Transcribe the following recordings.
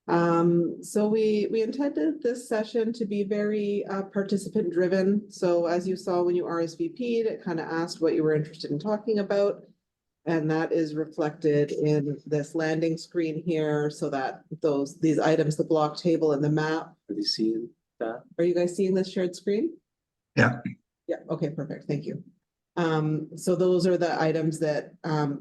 So we intended this session to be very participant driven. So as you saw when you RSVP'd, it kind of asked what you were interested in talking about. And that is reflected in this landing screen here so that these items, the block table and the map. Are you seeing that? Are you guys seeing this shared screen? Yeah. Yeah, okay, perfect. Thank you. So those are the items that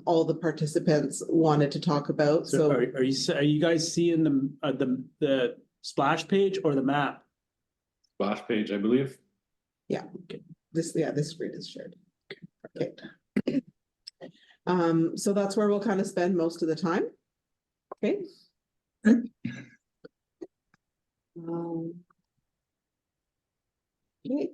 all the participants wanted to talk about. So are you guys seeing the splash page or the map? Splash page, I believe. Yeah, okay. This screen is shared. Okay. So that's where we'll kind of spend most of the time. Okay. Okay.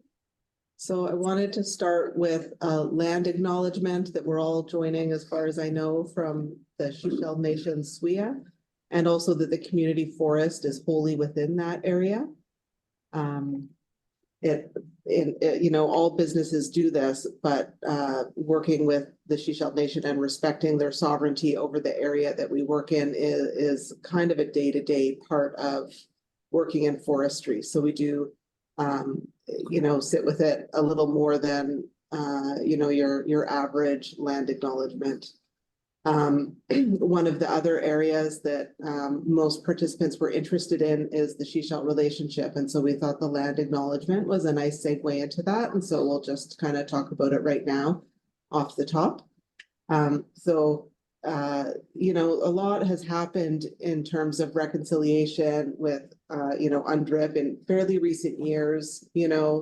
So I wanted to start with a land acknowledgement that we're all joining, as far as I know, from the Shishel Nation SWIA, and also that the community forest is wholly within that area. All businesses do this, but working with the Shishel Nation and respecting their sovereignty over the area that we work in is kind of a day-to-day part of working in forestry. So we do sit with it a little more than your average land acknowledgement. One of the other areas that most participants were interested in is the Shishel relationship. And so we thought the land acknowledgement was a nice segue into that. And so we'll just kind of talk about it right now off the top. A lot has happened in terms of reconciliation with, UNDRIP in fairly recent years,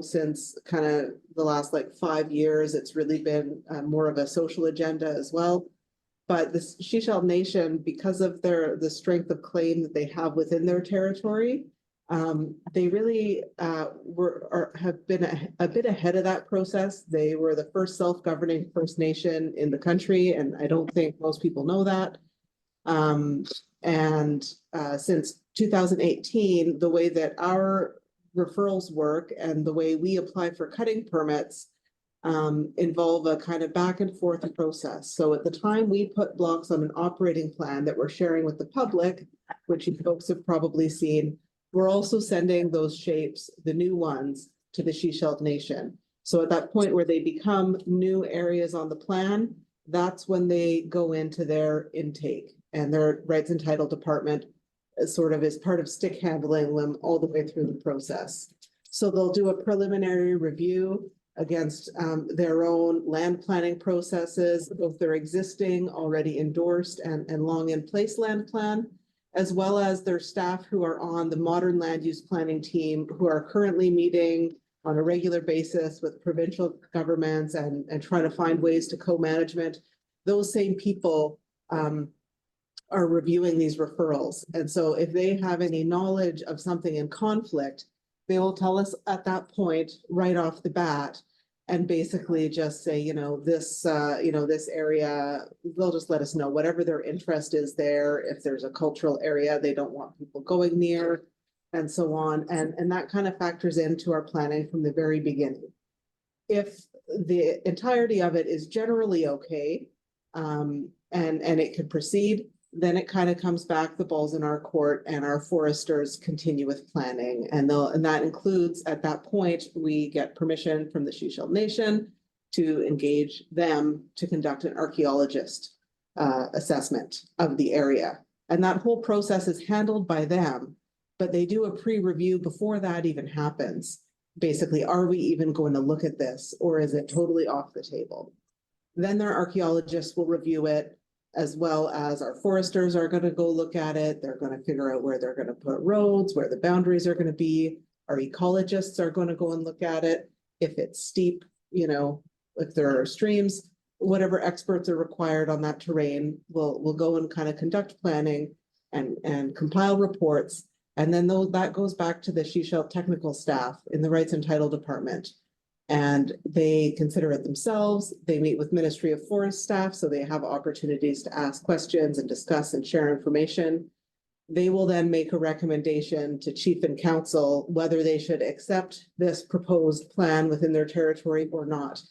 since kind of the last 5 years, it's really been more of a social agenda as well. But the Shishel Nation, because of the strength of claim that they have within their territory, they really have been a bit ahead of that process. They were the first self-governing First Nation in the country, and I don't think most people know that. Since 2018, the way that our referrals work and the way we apply for cutting permits involve a kind of back and forth process. So at the time we put blocks on an operating plan that we're sharing with the public, which you folks have probably seen, we're also sending those shapes, the new ones, to the Shishel Nation. So at that point where they become new areas on the plan, that's when they go into their intake, and their rights and title department sort of is part of stick handling them all the way through the process. So they'll do a preliminary review against their own land planning processes, both their existing, already endorsed and long in place land plan, as well as their staff who are on the modern land use planning team, who are currently meeting on a regular basis with provincial governments and trying to find ways to co-management. Those same people are reviewing these referrals. And so if they have any knowledge of something in conflict, they will tell us at that point right off the bat, and basically just say, this area, they'll just let us know whatever their interest is there. If there's a cultural area they don't want people going near, and so on. And that kind of factors into our planning from the very beginning. If the entirety of it is generally okay, and it can proceed, then it kind of comes back, the ball's in our court, and our foresters continue with planning. And that includes, at that point, we get permission from the Shishel Nation to engage them to conduct an archaeologist assessment of the area. And that whole process is handled by them, but they do a pre-review before that even happens. Basically, are we even going to look at this, or is it totally off the table? Then their archaeologists will review it, as well as our foresters are going to go look at it. They're going to figure out where they're going to put roads, where the boundaries are going to be. Our ecologists are going to go and look at it. If it's steep, if there are streams, whatever experts are required on that terrain, we'll go and kind of conduct planning and compile reports. And then that goes back to the Shishel technical staff in the rights and title department. And they consider it themselves. They meet with Ministry of Forest staff, so they have opportunities to ask questions and discuss and share information. They will then make a recommendation to Chief and Council whether they should accept this proposed plan within their territory or not.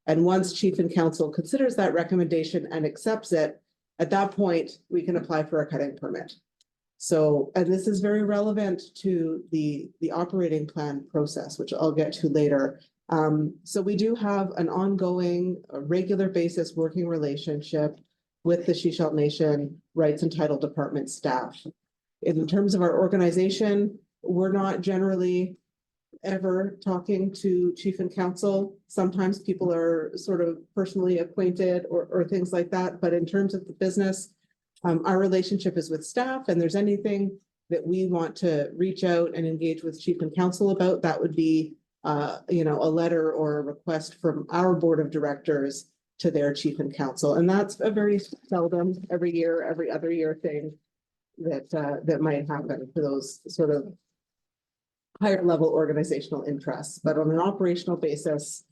And once Chief and Council considers that recommendation and accepts it, at that point, we can apply for a cutting permit. So, and this is very relevant to the operating plan process, which I'll get to later. So we do have an ongoing, regular basis working relationship with the Shishalt Nation Rights and Title Department staff. In terms of our organization, we're not generally ever talking to chief and council. Sometimes people are sort of personally acquainted or things like that. But in terms of the business, our relationship is with staff, and there's anything that we want to reach out and engage with chief and council about, that would be, you know, a letter or a request from our board of directors to their chief and council. And that's a very seldom, every year, every other year thing that might happen for those sort of higher level organizational interests. But on an operational basis,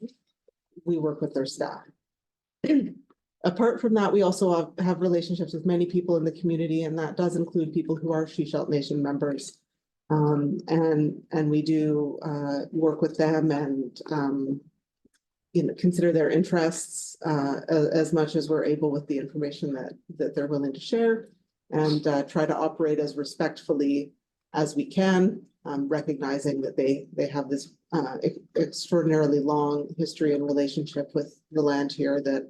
we work with their staff. Apart from that, we also have relationships with many people in the community, and that does include people who are Shishalt Nation members. And we do work with them and you know, consider their interests as much as we're able with the information that they're willing to share, and try to operate as respectfully as we can, recognizing that they have this extraordinarily long history and relationship with the land here that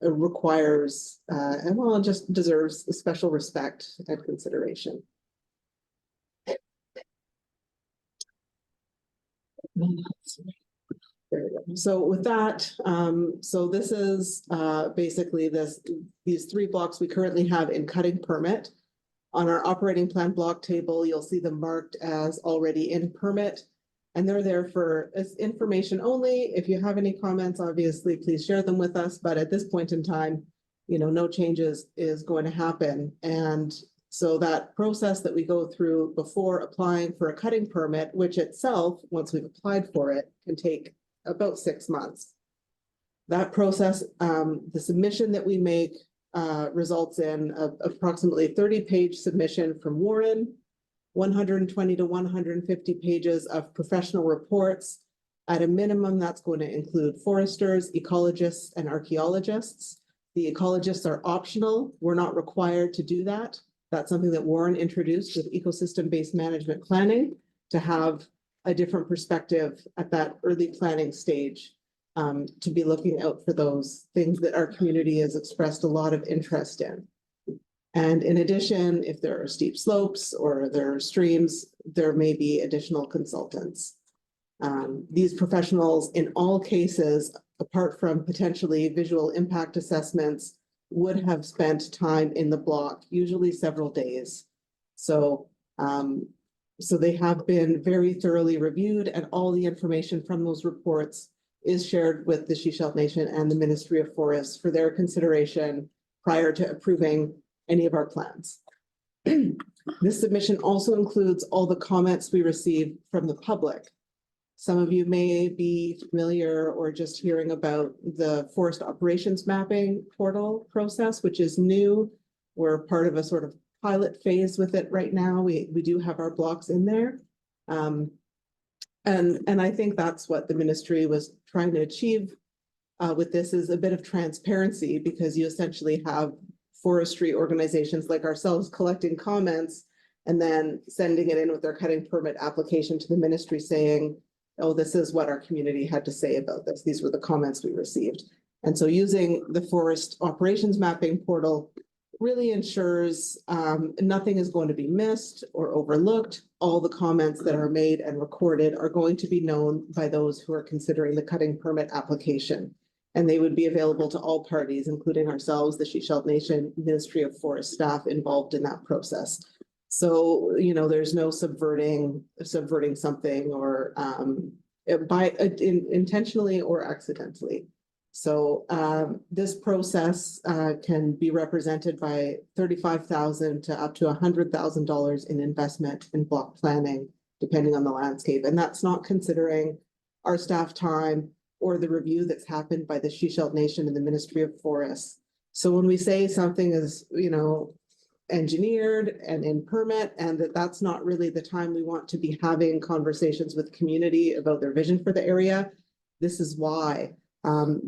requires and well, just deserves special respect and consideration. There we go. So with that, so this is basically these three blocks we currently have in cutting permit. On our operating plan block table, you'll see them marked as already in permit, and they're there for as information only. If you have any comments, obviously, please share them with us. But at this point in time, you know, no changes is going to happen. And so that process that we go through before applying for a cutting permit, which itself, once we've applied for it, can take about 6 months. That process, the submission that we make results in approximately 30-page submission from Warren, 120 to 150 pages of professional reports. At a minimum, that's going to include foresters, ecologists, and archaeologists. The ecologists are optional. We're not required to do that. That's something that Warren introduced with ecosystem-based management planning, to have a different perspective at that early planning stage, to be looking out for those things that our community has expressed a lot of interest in. And in addition, if there are steep slopes or there are streams, there may be additional consultants. These professionals, in all cases, apart from potentially visual impact assessments, would have spent time in the block, usually several days. So, so they have been very thoroughly reviewed, and all the information from those reports is shared with the Shishalt Nation and the Ministry of Forests for their consideration prior to approving any of our plans. This submission also includes all the comments we receive from the public. Some of you may be familiar or just hearing about the forest operations mapping portal process, which is new. We're part of a sort of pilot phase with it right now. We do have our blocks in there. And I think that's what the ministry was trying to achieve with this, is a bit of transparency, because you essentially have forestry organizations like ourselves collecting comments and then sending it in with their cutting permit application to the ministry saying, oh, this is what our community had to say about this. These were the comments we received. And so using the forest operations mapping portal really ensures nothing is going to be missed or overlooked. All the comments that are made and recorded are going to be known by those who are considering the cutting permit application. And they would be available to all parties, including ourselves, the Shishalt Nation, Ministry of Forest staff involved in that process. So, you know, there's no subverting something or intentionally or accidentally. So this process can be represented by $35,000 to up to $100,000 in investment in block planning, depending on the landscape. And that's not considering our staff time or the review that's happened by the Shishalt Nation and the Ministry of Forests. So when we say something is, you know, engineered and in permit, and that's not really the time we want to be having conversations with community about their vision for the area, this is why.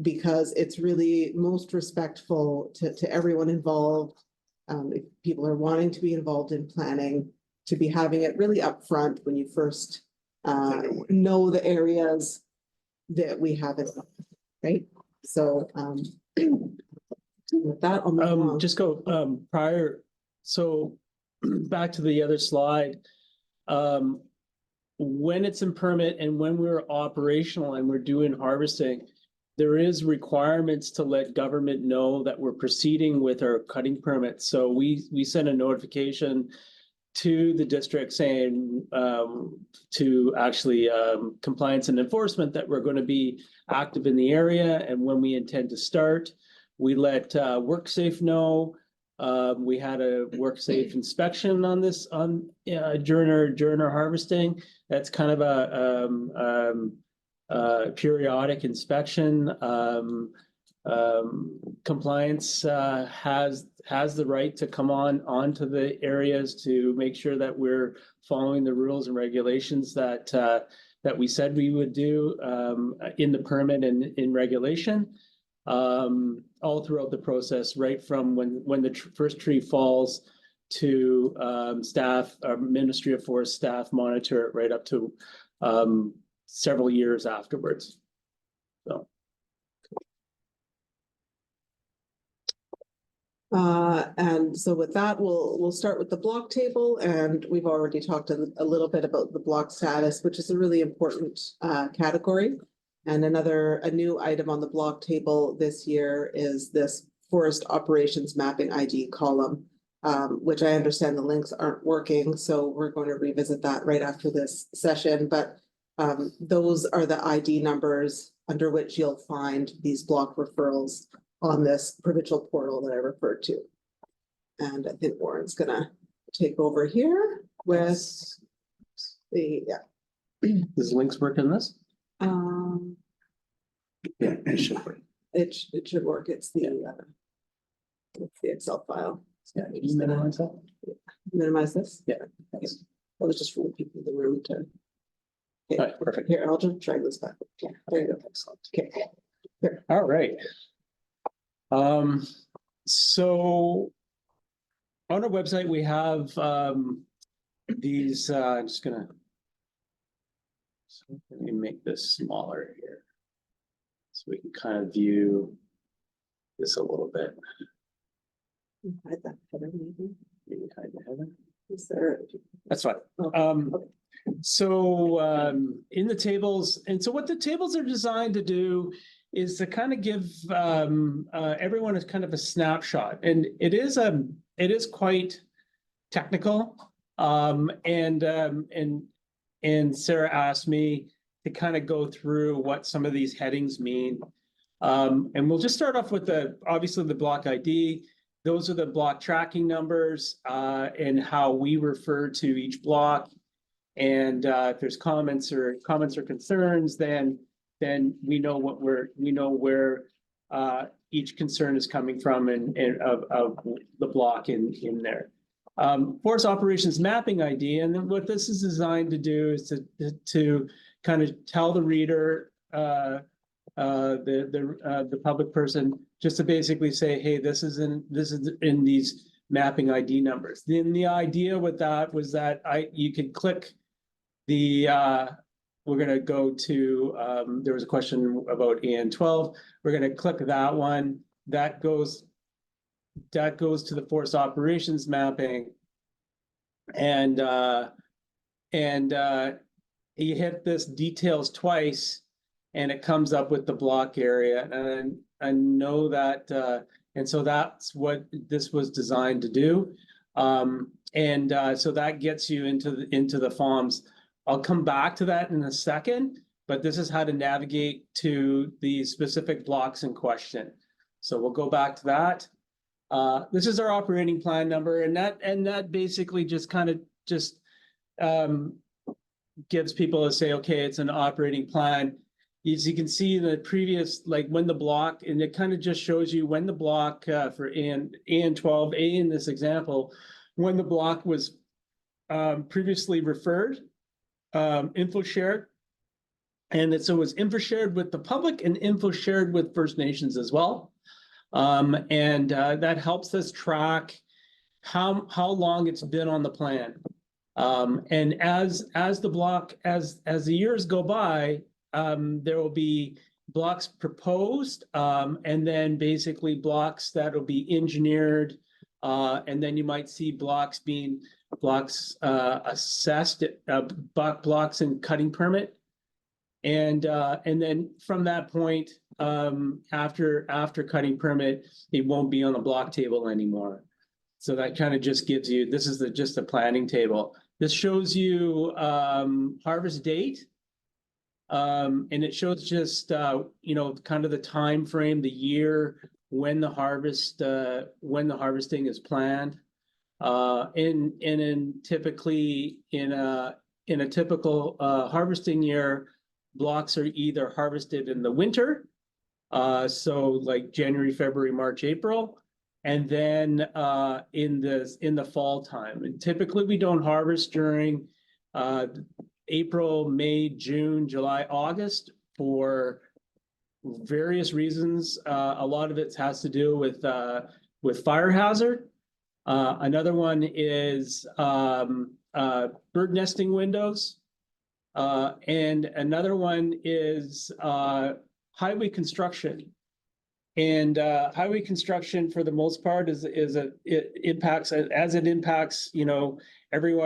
Because it's really most respectful to everyone involved, if people are wanting to be involved in planning, to be having it really upfront when you first know the areas that we have it, right? So with that, I'll move along. Just go prior, so back to the other slide. When it's in permit and when we're operational and we're doing harvesting, there is requirements to let government know that we're proceeding with our cutting permit. So we send a notification to the district saying to actually compliance and enforcement that we're going to be active in the area and when we intend to start. We let WorkSafe know. We had a WorkSafe inspection on this during our harvesting. That's kind of a periodic inspection. Compliance has the right to come onto the areas to make sure that we're following the rules and regulations that we said we would do in the permit and in regulation. All throughout the process, right from when the first tree falls to staff, our Ministry of Forest staff monitor it right up to several years afterwards. So. And so with that, we'll start with the block table, and we've already talked a little bit about the block status, which is a really important category. And a new item on the block table this year is this forest operations mapping ID column, which I understand the links aren't working. So we're going to revisit that right after this session. But those are the ID numbers under which you'll find these block referrals on this provincial portal that I referred to. And I think Warren's gonna take over here with the, Does links work in this? Yeah, it should work. it should work. It's the Excel file. Yeah, you minimize that? Minimize this? Yeah. That was just for the people in the room to. Okay, All right, perfect. Here, I'll just drag this back. Yeah, there you go. Excellent. Okay. Here. All right. So on our website, we have these, I'm just gonna, so let me make this smaller here. So we can kind of view this a little bit. Hide that header maybe. Maybe hide the header. Is there? That's fine. Okay. So in the tables, and so what the tables are designed to do is to kind of give everyone a kind of a snapshot, and it is quite technical. And Sarah asked me to kind of go through what some of these headings mean, and we'll just start off with obviously the block ID. Those are the block tracking numbers and how we refer to each block. And if there's comments or concerns, then we know where each concern is coming from and of the block in there. Forest operations mapping ID, and then what this is designed to do is to kind of tell the reader, the public person, just to basically say, hey, this is in these mapping ID numbers. Then the idea with that was that you could click the we're going to go to there was a question about AN12. We're going to click that one. That goes to the forest operations mapping, and you hit this details twice, and it comes up with the block area. And I know that, and so that's what this was designed to do. So that gets you into the FOMs. I'll come back to that in a second, but this is how to navigate to the specific blocks in question. So we'll go back to that. This is our operating plan number, and that basically just kind of gives people a say, okay, it's an operating plan. As you can see, the previous, like when the block, and it kind of just shows you when the block for AN12A in this example, when the block was previously referred, info shared, and so it was info shared with the public and info shared with First Nations as well. And that helps us track how long it's been on the plan. And as the years go by, there will be blocks proposed, and then basically blocks that will be engineered. And then you might see blocks assessed, blocks and cutting permit. And then from that point, after cutting permit, it won't be on the block table anymore. So that kind of just gives you, this is just a planning table. This shows you harvest date. And it shows just kind of the time frame, the year when the harvesting is planned. And typically in a typical harvesting year, blocks are either harvested in the winter, so like January, February, March, April, and then in the fall time. And typically we don't harvest during April, May, June, July, August for various reasons. A lot of it has to do with fire hazard. Another one is bird nesting windows. And another one is highway construction. And highway construction, for the most part, it impacts everyone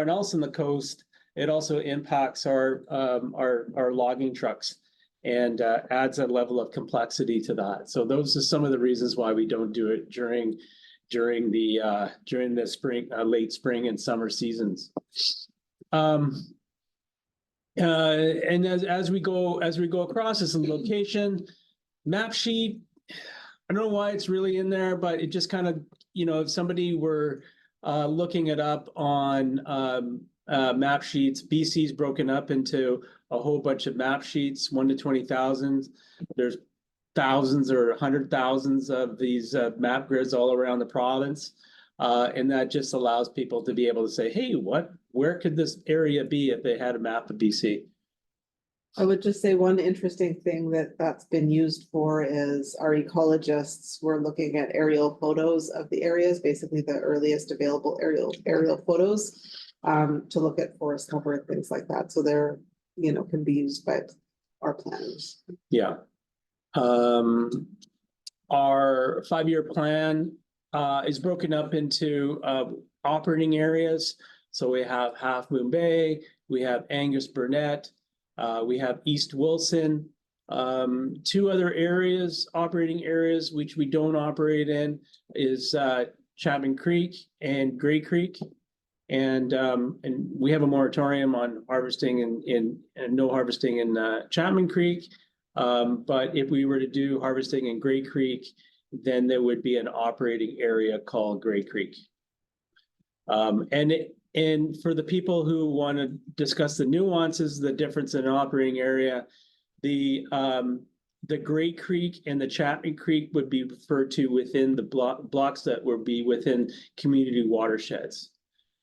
else in the coast. It also impacts our logging trucks and adds a level of complexity to that. So those are some of the reasons why we don't do it during the spring, late spring and summer seasons. And as we go across, it's a location map sheet. I don't know why it's really in there, but it just kind of, if somebody were looking it up on map sheets, BC's broken up into a whole bunch of map sheets, 1 to 20,000. There's thousands or 100,000s of these map grids all around the province. And that just allows people to be able to say, hey, where could this area be if they had a map of BC? I would just say one interesting thing that's been used for is our ecologists were looking at aerial photos of the areas, basically the earliest available aerial photos, to look at forest cover and things like that. So they're, can be used by our planners. Yeah. Our 5-year plan is broken up into operating areas. So we have Half Moon Bay, we have Angus Burnett, we have East Wilson. 2 other operating areas, which we don't operate in, is Chapman Creek and Grey Creek. And we have a moratorium on harvesting and no harvesting in Chapman Creek. But if we were to do harvesting in Grey Creek, then there would be an operating area called Grey Creek. And for the people who want to discuss the nuances, the difference in an operating area, the Grey Creek and the Chapman Creek would be referred to within the blocks that would be within community watersheds.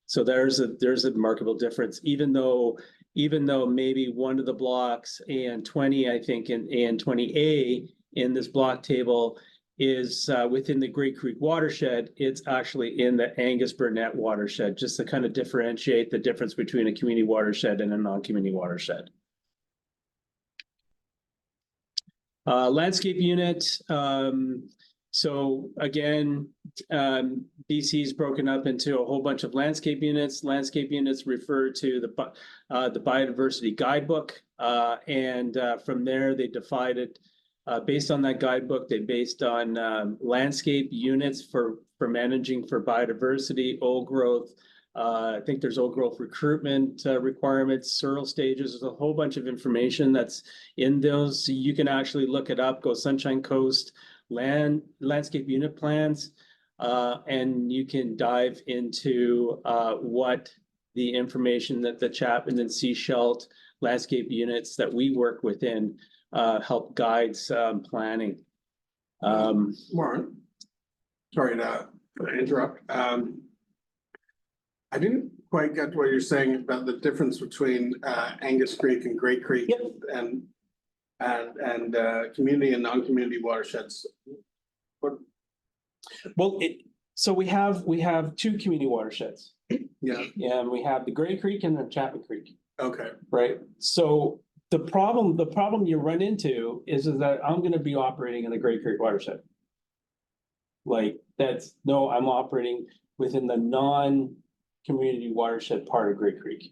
So there's a remarkable difference, even though maybe one of the blocks and 20, I think, and 20A in this block table is within the Grey Creek watershed, it's actually in the Angus Burnett watershed, just to kind of differentiate the difference between a community watershed and a non-community watershed. Landscape unit. So again, BC is broken up into a whole bunch of landscape units. Landscape units refer to the biodiversity guidebook, and from there they divided. Based on that guidebook, they based on landscape units for managing for biodiversity, old growth. I think there's old growth recruitment requirements, soil stages. There's a whole bunch of information that's in those. So you can actually look it up. Go Sunshine Coast landscape unit plans, and you can dive into what the information that the Chapman and Seashelt landscape units that we work within help guide planning. Warren, sorry to interrupt. I didn't quite get what you're saying about the difference between Angus Creek and Grey Creek. Yep. and community and non-community watersheds. Well, So we have two community watersheds, Yeah, and we have the Gray Creek and the Chapman Creek, okay, right? So the problem you run into is that I'm gonna be operating in the Gray Creek watershed. Like, I'm operating within the non-community watershed part of Gray Creek.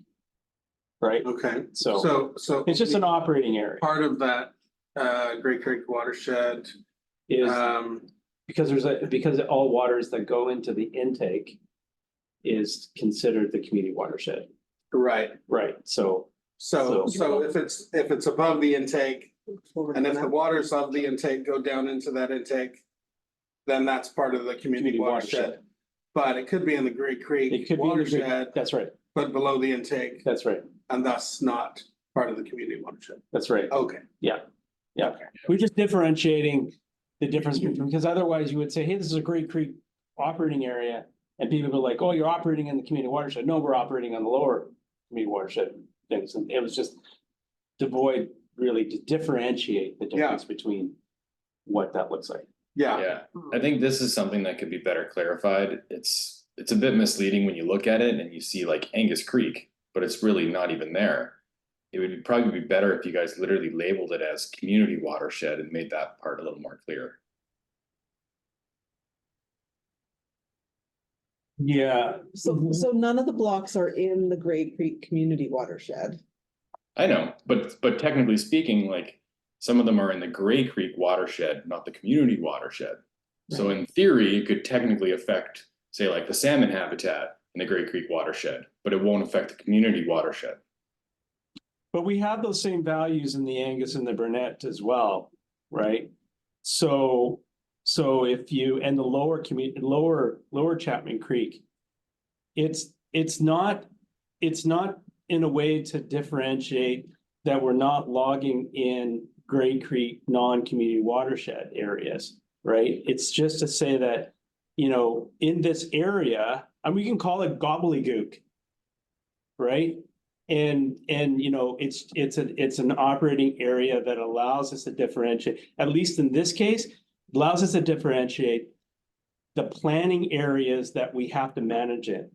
Right? okay. So So. it's just an operating area. Part of that, Great Creek watershed, Is um, because all waters that go into the intake is considered the community watershed, right. right? So So if it's above the intake, and if the waters of the intake go down into that intake, then that's part of the community watershed. But it could be in the Great it Creek could be in the watershed, that's right. but below the intake, That's right. and thus not part of the community watershed. That's right. Okay, Yeah. We're just differentiating the difference between, because otherwise you would say, hey, this is a Great Creek operating area. And people are like, oh, you're operating in the community watershed. No, we're operating on the lower community watershed things. And it was just devoid really to differentiate the difference between what that looks like. yeah, Yeah, I think this is something that could be better clarified. It's a bit misleading when you look at it and you see like Angus Creek, but it's really not even there. It would probably be better if you guys literally labeled it as community watershed and made that part a little more clear. Yeah. So none of the blocks are in the Gray Creek community watershed. I know, but technically speaking, like some of them are in the Gray Creek watershed, not the community watershed. So in theory, it could technically affect, say, like the salmon habitat in the Gray Creek watershed, but it won't affect the community watershed. But we have those same values in the Angus and the Burnett as well, right? So if you, and the lower Chapman Creek, it's not in a way to differentiate that we're not logging in Gray Creek non-community watershed areas, right? It's just to say that, in this area, and we can call it gobbledygook, right? And it's an operating area that allows us to differentiate, at least in this case, allows us to differentiate the planning areas that we have to manage in,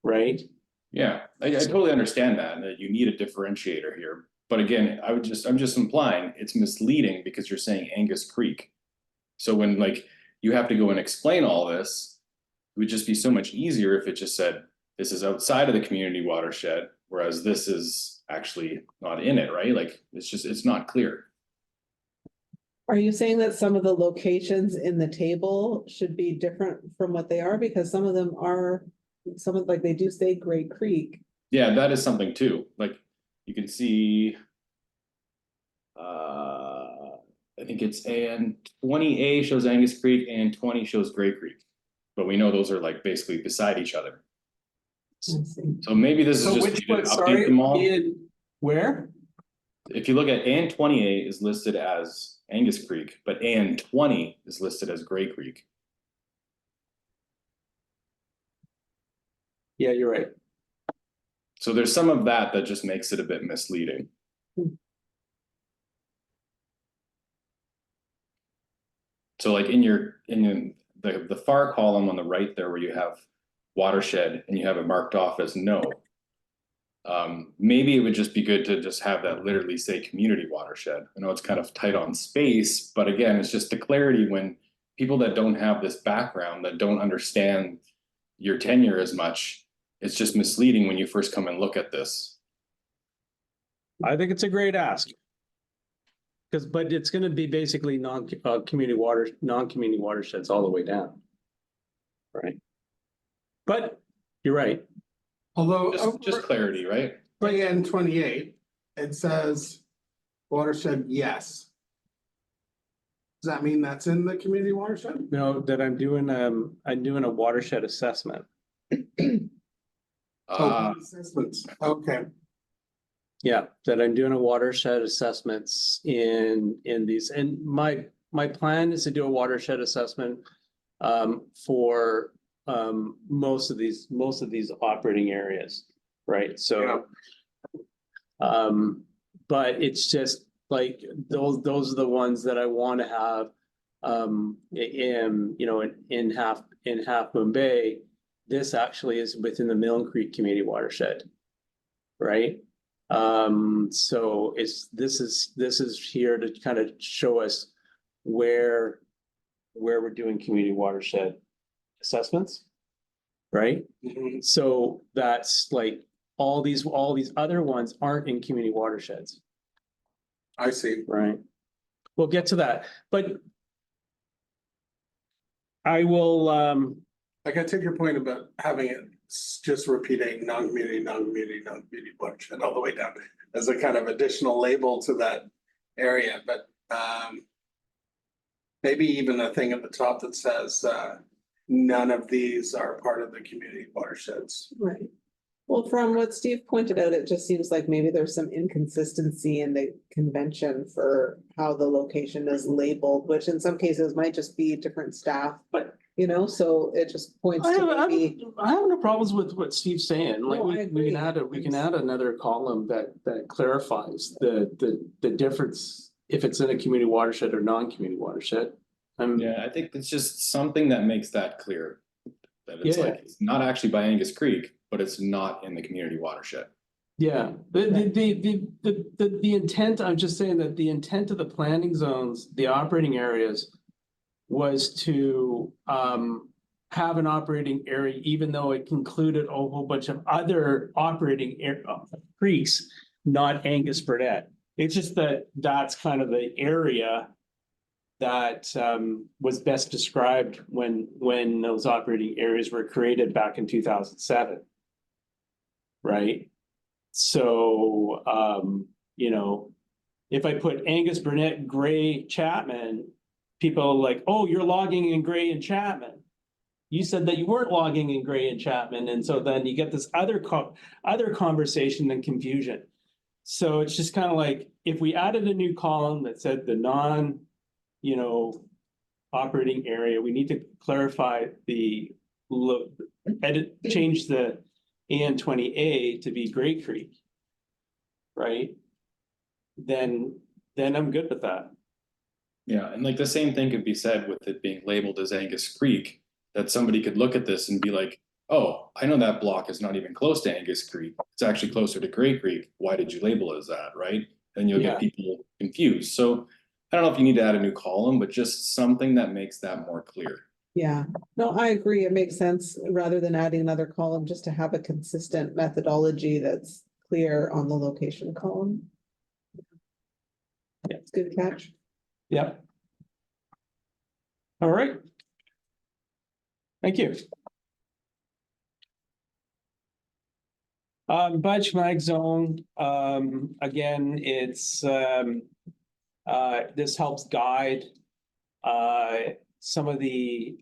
right? Yeah, I totally understand that you need a differentiator here. But again, I'm just implying it's misleading because you're saying Angus Creek. So when like you have to go and explain all this, it would just be so much easier if it just said, this is outside of the community watershed, whereas this is actually not in it, right? Like it's not clear. Are you saying that some of the locations in the table should be different from what they are? Because some of them are, like they do say Gray Creek. Yeah, that is something too. Like you can see, I think it's AN 20A shows Angus Creek and 20 shows Gray Creek, but we know those are like basically beside each other. I see. So maybe this is So just which you one, need to update sorry, them all. where? If you look at AN 20A is listed as Angus Creek, but AN 20 is listed as Gray Creek. Yeah, you're right. So there's some of that just makes it a bit misleading. So like in the far column on the right there where you have watershed and you have it marked off as no. Maybe it would just be good to just have that literally say community watershed. I know it's kind of tight on space, but again, it's just the clarity when people that don't have this background, that don't understand your tenure as much, it's just misleading when you first come and look at this. I think it's a great ask. But it's gonna be basically non-community watersheds all the way down. Right? But you're right. although. Just clarity, right? But in 28, it says watershed, yes. Does that mean that's in the community watershed? No, that I'm doing a watershed assessment. Assessments, okay, Yeah, that I'm doing a watershed assessments in these, and my plan is to do a watershed assessment for most of these operating areas, right? So but it's just like those are the ones that I want to have in Half Moon Bay, this actually is within the Milne Creek Community Watershed. Right? So this is here to kind of show us where we're doing community watershed assessments. Right? Mhm. So that's like all these other ones aren't in community watersheds. I see. Right. We'll get to that, but I will, Like, I take your point about having it just repeating non-community, non-community, non-community watershed all the way down as a kind of additional label to that area, but maybe even a thing at the top that says none of these are part of the community watersheds. Right. Well, from what Steve pointed out, it just seems like maybe there's some inconsistency in the convention for how the location is labeled, which in some cases might just be different staff. But- You know, so it just points I to have maybe, no problems with what Steve's saying. Like No, I we can agree. we can add another column that clarifies the difference if it's in a community watershed or non-community watershed. Yeah, I think it's just something that makes that clear. That it's Yeah. like, it's not actually by Angus Creek, but it's not in the community watershed. Yeah, the intent, I'm just saying that the intent of the planning zones, the operating areas, was to have an operating area, even though it included a whole bunch of other operating creeks, not Angus Burnett. It's just that that's kind of the area that was best described when those operating areas were created back in 2007. Right? So, if I put Angus Burnett, Gray, Chapman, people are like, oh, you're logging in Gray and Chapman. You said that you weren't logging in Gray and Chapman. And so then you get this other conversation and confusion. So it's just kind of like, if we added a new column that said the operating area, we need to clarify change the AN20A to be Gray Creek. Right? Then I'm good with that. Yeah, and like the same thing could be said with it being labeled as Angus Creek, that somebody could look at this and be like, oh, I know that block is not even close to Angus Creek. It's actually closer to Gray Creek. Why did you label it as that, right? Then you'll get people confused. So I don't know if you need to add a new column, but just something that makes that more clear. yeah, no, I agree. It makes sense rather than adding another column, just to have a consistent methodology that's clear on the location column. Yeah. It's a good catch. Yep. All right. Thank you. Budge mag zone, again, it's this helps guide some of the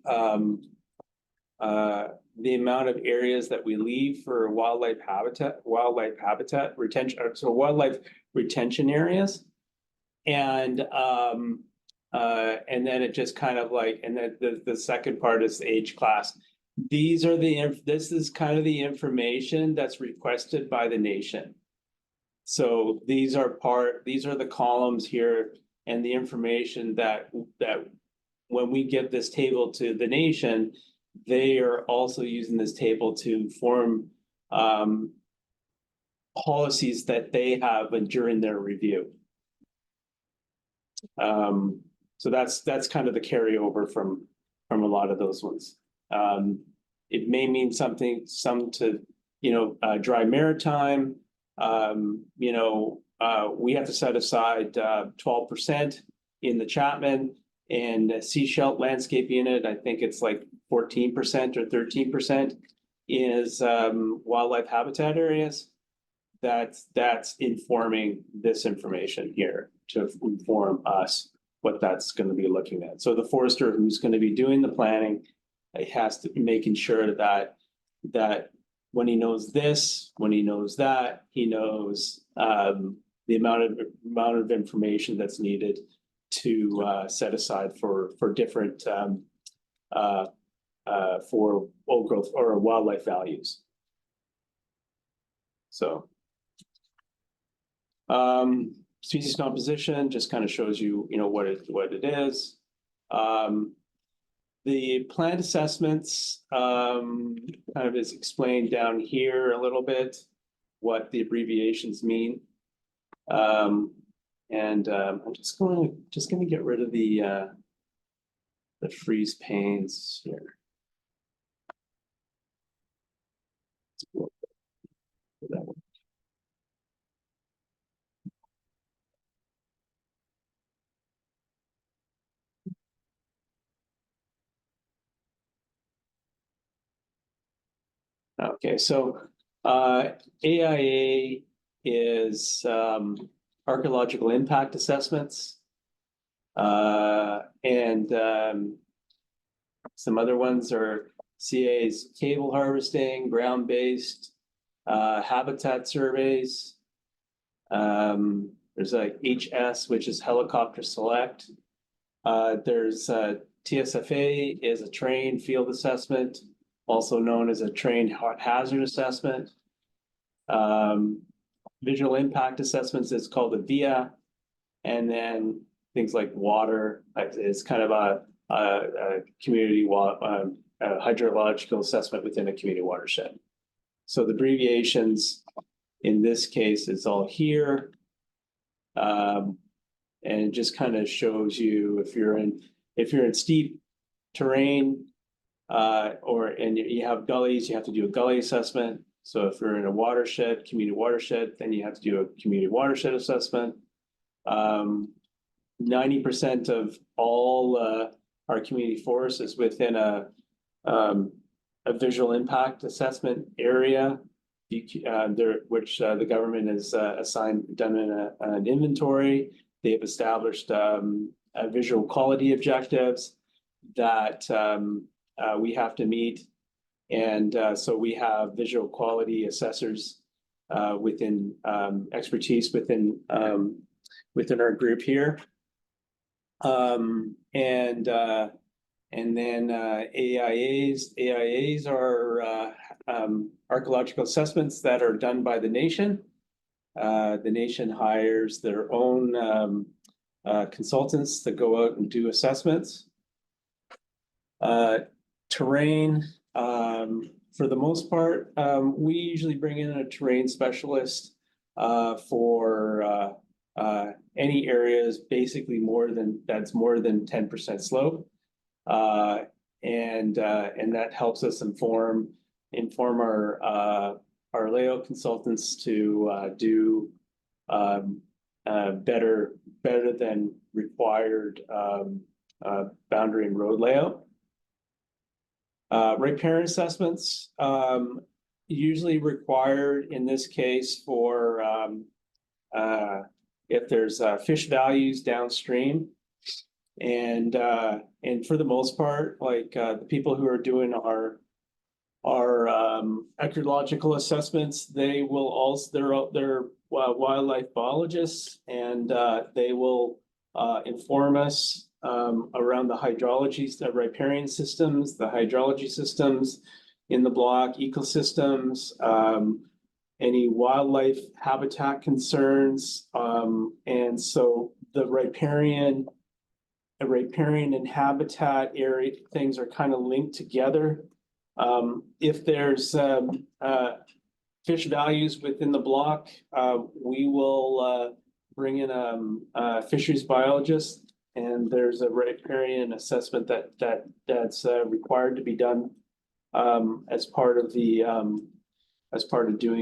amount of areas that we leave for wildlife habitat retention, so wildlife retention areas. And then it just kind of like, and then the second part is the age class. This is kind of the information that's requested by the nation. So these are the columns here and the information that when we give this table to the nation, they are also using this table to form policies that they have during their review. So that's kind of the carryover from a lot of those ones. It may mean some to, dry maritime. We have to set aside 12% in the Chapman and Seashell landscape unit. I think it's like 14% or 13% is wildlife habitat areas. That's informing this information here to inform us what that's going to be looking at. So the forester who's going to be doing the planning, it has to be making sure that when he knows this, when he knows that, he knows the amount of information that's needed to set aside for different for old growth or wildlife values. So. Species composition just kind of shows you, what it is. The plant assessments, kind of is explained down here a little bit, what the abbreviations mean. I'm just gonna get rid of the freeze panes here. That one. Okay, so AIA is archaeological impact assessments. Some other ones are CA's cable harvesting, ground-based habitat surveys. There's like HS, which is helicopter select. There's TSFA is a terrain field assessment, also known as a terrain hazard assessment. Visual impact assessments is called a VIA, and then things like water is kind of a community hydrological assessment within a community watershed. So the abbreviations in this case is all here. And it just kind of shows you if you're in steep terrain, and you have gullies, you have to do a gully assessment. So if you're in a watershed, community watershed, then you have to do a community watershed assessment. 90% of all our community forests is within a visual impact assessment area, which the government has done an inventory. They have established visual quality objectives that we have to meet. And so we have visual quality assessors within expertise within our group here. And then AIAs are archaeological assessments that are done by the nation. The nation hires their own consultants to go out and do assessments. Terrain, for the most part, we usually bring in a terrain specialist for any areas basically more than 10% slope. And that helps us inform our layout consultants to do better than required boundary and road layout. Riparian assessments usually required in this case for if there's fish values downstream, and for the most part, like the people who are doing our ecological assessments, they will also they're wildlife biologists, and they will inform us around the hydrology, the riparian systems, the hydrology systems in the block, ecosystems, any wildlife habitat concerns, and so the riparian and habitat area things are kind of linked together. If there's fish values within the block, we will bring in a fisheries biologist, and there's a riparian assessment that's required to be done as part of doing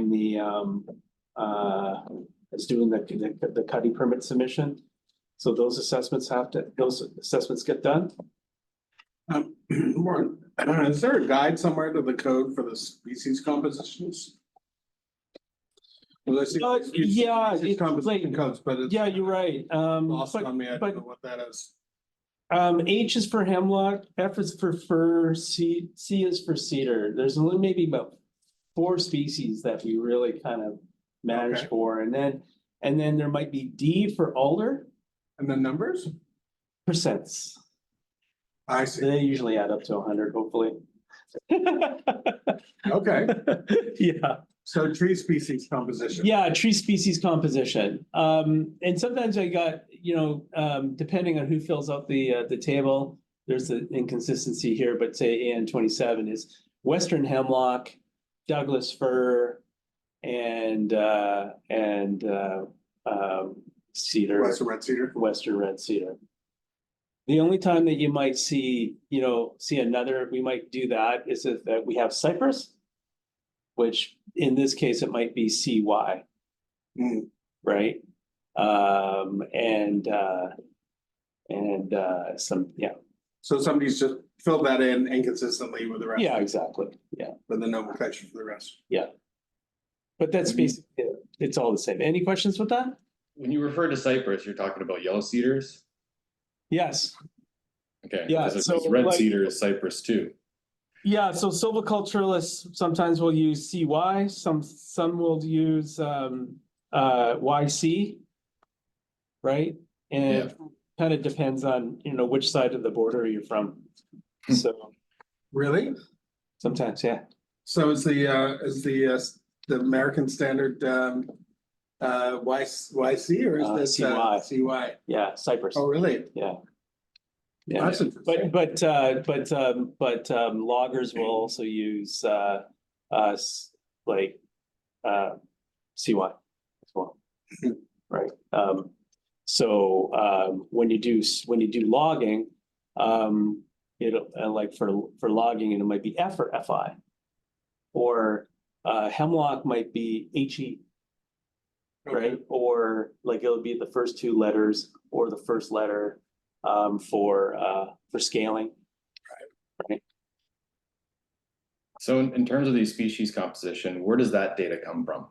the cutting permit submission. So those assessments get done. Warren, is there a guide somewhere to the code for the species compositions? Well, I see Yeah, species it's composition like- codes, but it's Yeah, you're right. lost But on me. I but- don't know what that is. H is for hemlock, F is for fir, C is for cedar. There's only maybe about 4 species that we really kind of manage Okay. for, and then there might be D for alder. And the numbers? Percents. I see. They usually add up to 100, hopefully. Okay, Yeah. so tree species composition. Yeah, tree species composition. And sometimes I got, depending on who fills out the table, there's an inconsistency here, but say AN 27 is western hemlock, Douglas fir, and cedar. Western red cedar. Western red cedar. The only time that you might see, we might do that is if that we have cypress, which in this case, it might be CY, Mm. right? Some, yeah. So somebody's just filled that in inconsistently with the rest. Yeah, exactly. Yeah, With the nomenclature for the rest. but that's basically, it's all the same. Any questions with that? When you refer to cypress, you're talking about yellow cedars? Yes. Okay, Yeah, because so, red like- cedar is cypress too. Yeah, so silviculturalists sometimes will use CY, some will use YC. Right? And it kind of depends on, which side of the border you're from. So Really? sometimes, yeah. So is the American standard YC or is this CY. CY? Yeah, cypress. Oh, really? Yeah. Yeah, That's interesting. but loggers will also use like CY as well. Right. So when you do logging, it'll like for logging, it might be F or FI, or hemlock might be HE, right? Or like it'll be the first two letters or the first letter for scaling. Right. So in terms of the species composition, where does that data come from?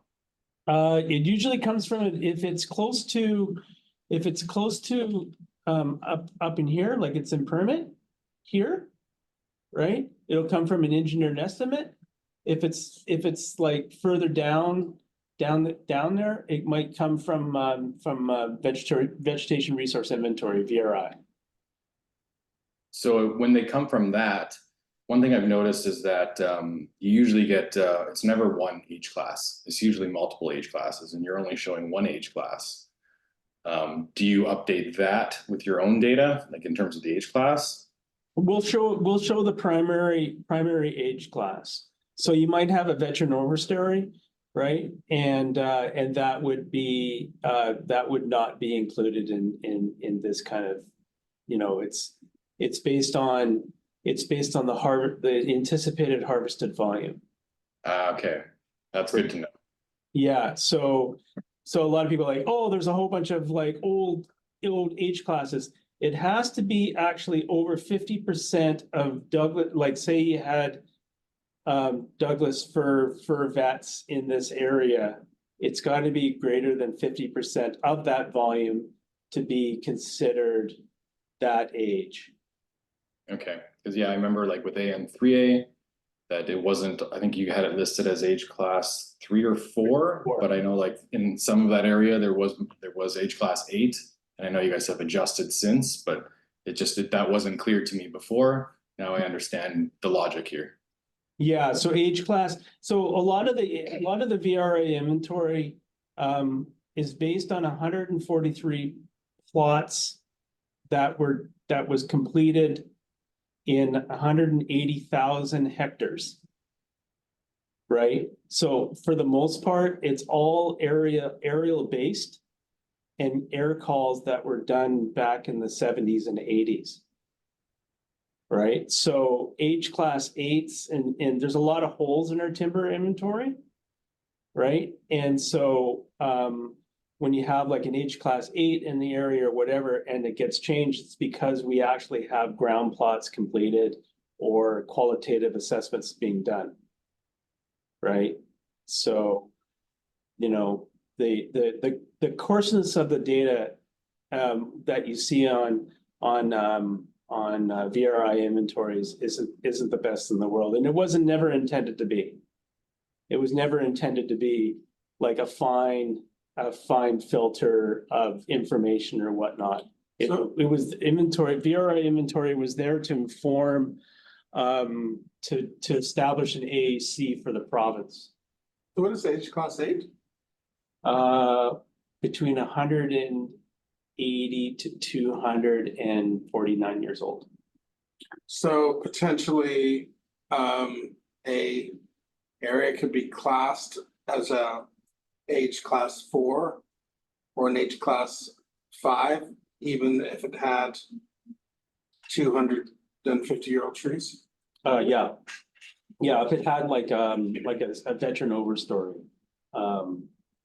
It usually comes from if it's close to up in here, like it's in permit here, right? It'll come from an engineered estimate. If it's like further down there, it might come from vegetation resource inventory, VRI. So when they come from that, one thing I've noticed is that you usually get, it's never one age class. It's usually multiple age classes and you're only showing one age class. Do you update that with your own data, like in terms of the age class? We'll show the primary age class. So you might have a veteran overstory, right? And that would not be included in this kind of, it's based on the anticipated harvested volume. Okay, that's good to know. Yeah, so a lot of people are like, oh, there's a whole bunch of like old age classes. It has to be actually over 50% of Douglas, like say you had Douglas fir vets in this area. It's got to be greater than 50% of that volume to be considered that age. Okay, because yeah, I remember like with AN3A that it wasn't, I think you had it listed as age class 3 or 4, but I know like in some of that area there was age class 8, and I know you guys have adjusted since, but that wasn't clear to me before. Now I understand the logic here. Yeah, so age class. So a lot of the VRA inventory is based on 143 plots that was completed in 180,000 hectares. Right? So for the most part, it's all aerial based and air calls that were done back in the 70s and 80s. Right? So age class 8s, and there's a lot of holes in our timber inventory. Right? And so when you have like an age class 8 in the area or whatever, and it gets changed, it's because we actually have ground plots completed or qualitative assessments being done. Right? So, the coarseness of the data that you see on VRI inventories isn't the best in the world, and it wasn't never intended to be. It was never intended to be like a fine filter of information or whatnot. It was inventory. VRI inventory was there to inform, to establish an AAC for the province. So what is age class 8? Between 180 to 249 years old. So potentially, a area could be classed as a age class 4 or an age class 5, even if it had 250-year-old trees. Yeah. Yeah, if it had like a veteran overstory,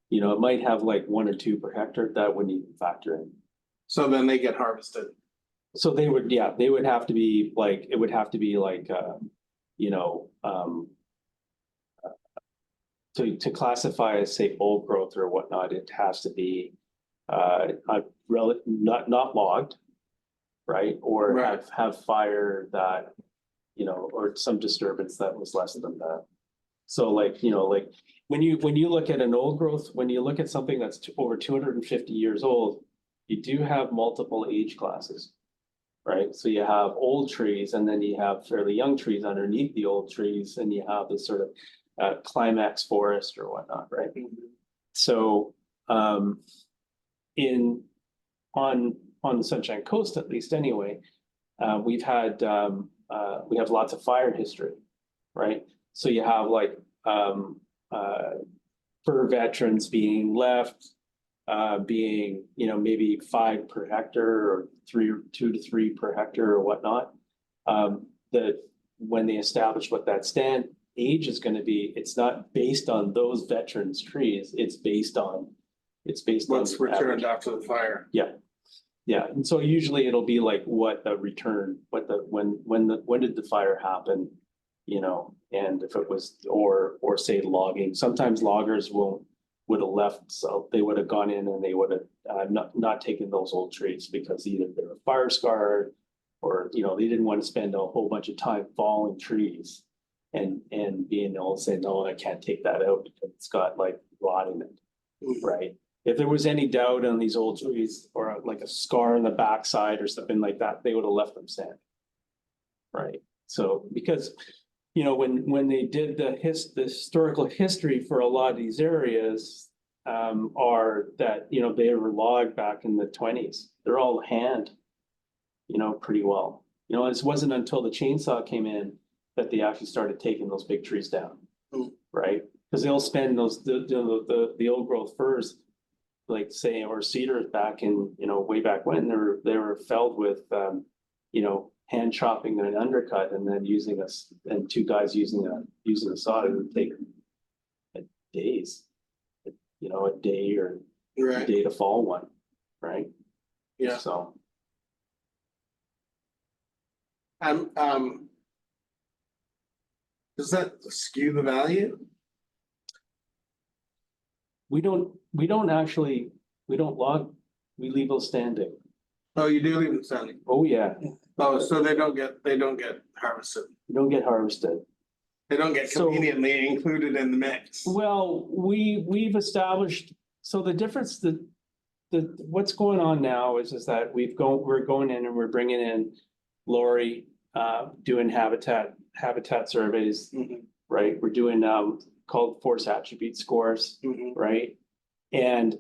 you know, it might have like 1 or 2 per hectare, that wouldn't even factor in. So then they get harvested. So they would, yeah, they would have to be like, it would have to be like, you know, to classify as say old growth or whatnot, it has to be not logged, right? Or Right. have fire that, you know, or some disturbance that was less than that. So like, you know, like when you look at an old growth, when you look at something that's over 250 years old, you do have multiple age classes, right? So you have old trees and then you have fairly young trees underneath the old trees, and you have this sort of climax forest or whatnot, right? So on the Sunshine Coast, at least anyway, we have lots of fire history, right? So you have like for veterans being left, being, you know, maybe 5 per hectare or 2 to 3 per hectare or whatnot. That when they establish what that stand age is going to be, it's not based on those veterans trees. It's based on What's the returned average. after the fire. Yeah, and so usually it'll be like when did the fire happen, you know, and if it was, or say logging. Sometimes loggers would have left, so they would have gone in and they would have not taken those old trees because either they were fire scarred, or, you know, they didn't want to spend a whole bunch of time falling trees and being able to say, no, I can't take that out because it's got like rot in it, right? If there was any doubt on these old trees or like a scar on the backside or something like that, they would have left them standing. Right. So because, you know, when they did the historical history for a lot of these areas, are that, you know, they were logged back in the 20s. They're all hand, you know, pretty well. You know, it wasn't until the chainsaw came in that they actually started taking those big trees down. Right. Because they'll spend the old growth firs, like say, or cedars back in, you know, way back when they were felled with, you know, hand chopping and an undercut, and then using us, and 2 guys using a saw. It would take days, you know, a day or a Right, day to fall one, right? yeah. So Does that skew the value? we don't log, we leave those standing. Oh, you do leave them standing. Oh, yeah, Oh, so they don't get harvested. we don't get harvested. They don't get So- conveniently included in the mix. Well, we've established, so the difference that what's going on now is that we're going in and we're bringing in Lori, doing habitat surveys, Mhm, right? We're doing called force attribute scores, mhm. right? And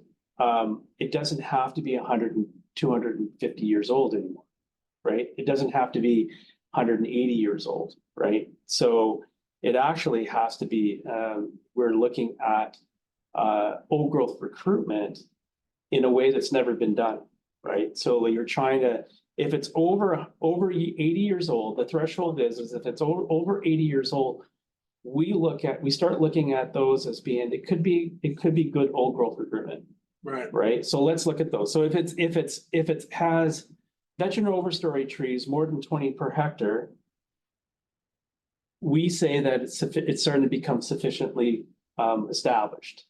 it doesn't have to be 100 and 250 years old anymore, right? It doesn't have to be 180 years old, right? So it actually has to be, we're looking at old growth recruitment in a way that's never been done, right? So you're trying to, if it's over 80 years old, the threshold is if it's over 80 years old, we start looking at those as being, it could be good old growth recruitment, Right, right? So let's look at those. So if it has veteran overstory trees more than 20 per hectare, we say that it's starting to become sufficiently established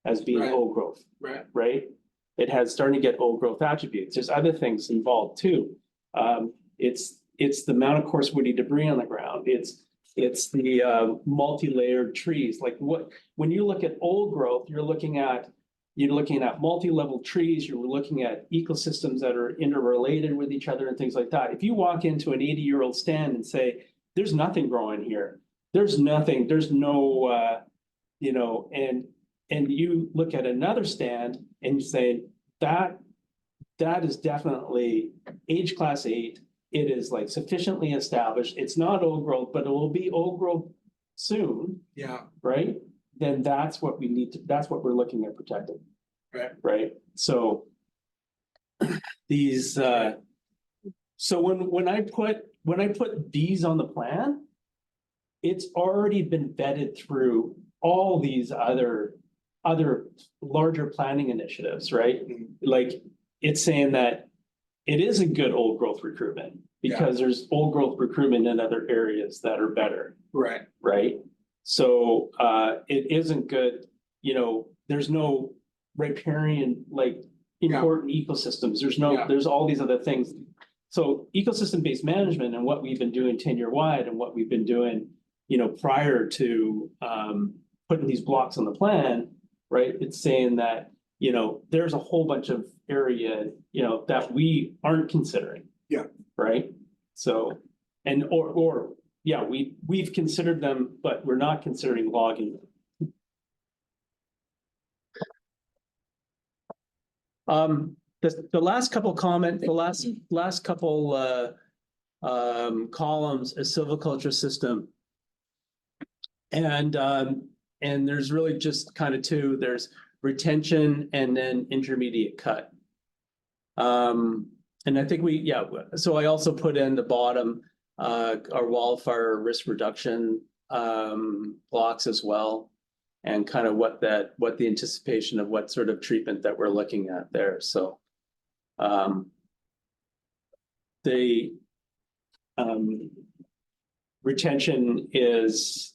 as being Right. old growth, right. right? It has starting to get old growth attributes. There's other things involved too. It's the amount of coarse woody debris on the ground. It's the multi-layered trees. Like when you look at old growth, you're looking at multi-level trees. You're looking at ecosystems that are interrelated with each other and things like that. If you walk into an 80-year-old stand and say, there's nothing growing here, there's nothing, there's no, you know, and you look at another stand and you say that is definitely age class 8. it is like sufficiently established, it's not old growth, but it will be old growth soon, Yeah, right? Then that's what we need to, that's what we're looking at protecting. Right. Right, so. These, so when I put these on the plan. It's already been vetted through all these other larger planning initiatives, right? Mhm. Like, it's saying that it isn't good old growth recruitment. Because there's old growth recruitment in other areas that are better. right, Right? So it isn't good, there's no riparian, like important ecosystems, Yeah. there's all these other things. So ecosystem-based management and what we've been doing tenure-wide and what we've been doing, prior to putting these blocks on the plan, right? It's saying that, there's a whole bunch of area, that we aren't considering. Yeah. Right? So, and yeah, we've considered them, but we're not considering logging them. The last couple last couple columns is silviculture system. And there's really just kind of two, there's retention and then intermediate cut. And I think so I also put in the bottom, our wildfire risk reduction, blocks as well. And kind of what the anticipation of what sort of treatment that we're looking at there, so. The retention is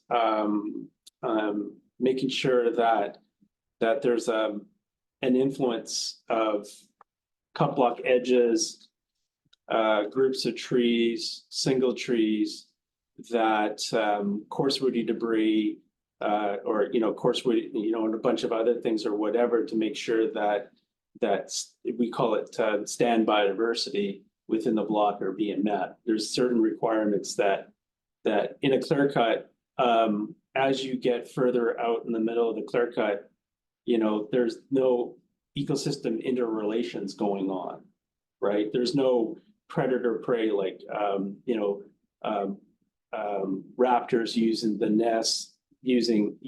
making sure that there's an influence of cut block edges, groups of trees, single trees, that coarse woody debris, or coarse woody, and a bunch of other things or whatever, to make sure that we call it stand biodiversity within the block are being met. There's certain requirements that in a clear cut, as you get further out in the middle of the clear cut, there's no ecosystem interrelations going on, right? There's no predator prey like raptors using the nests, using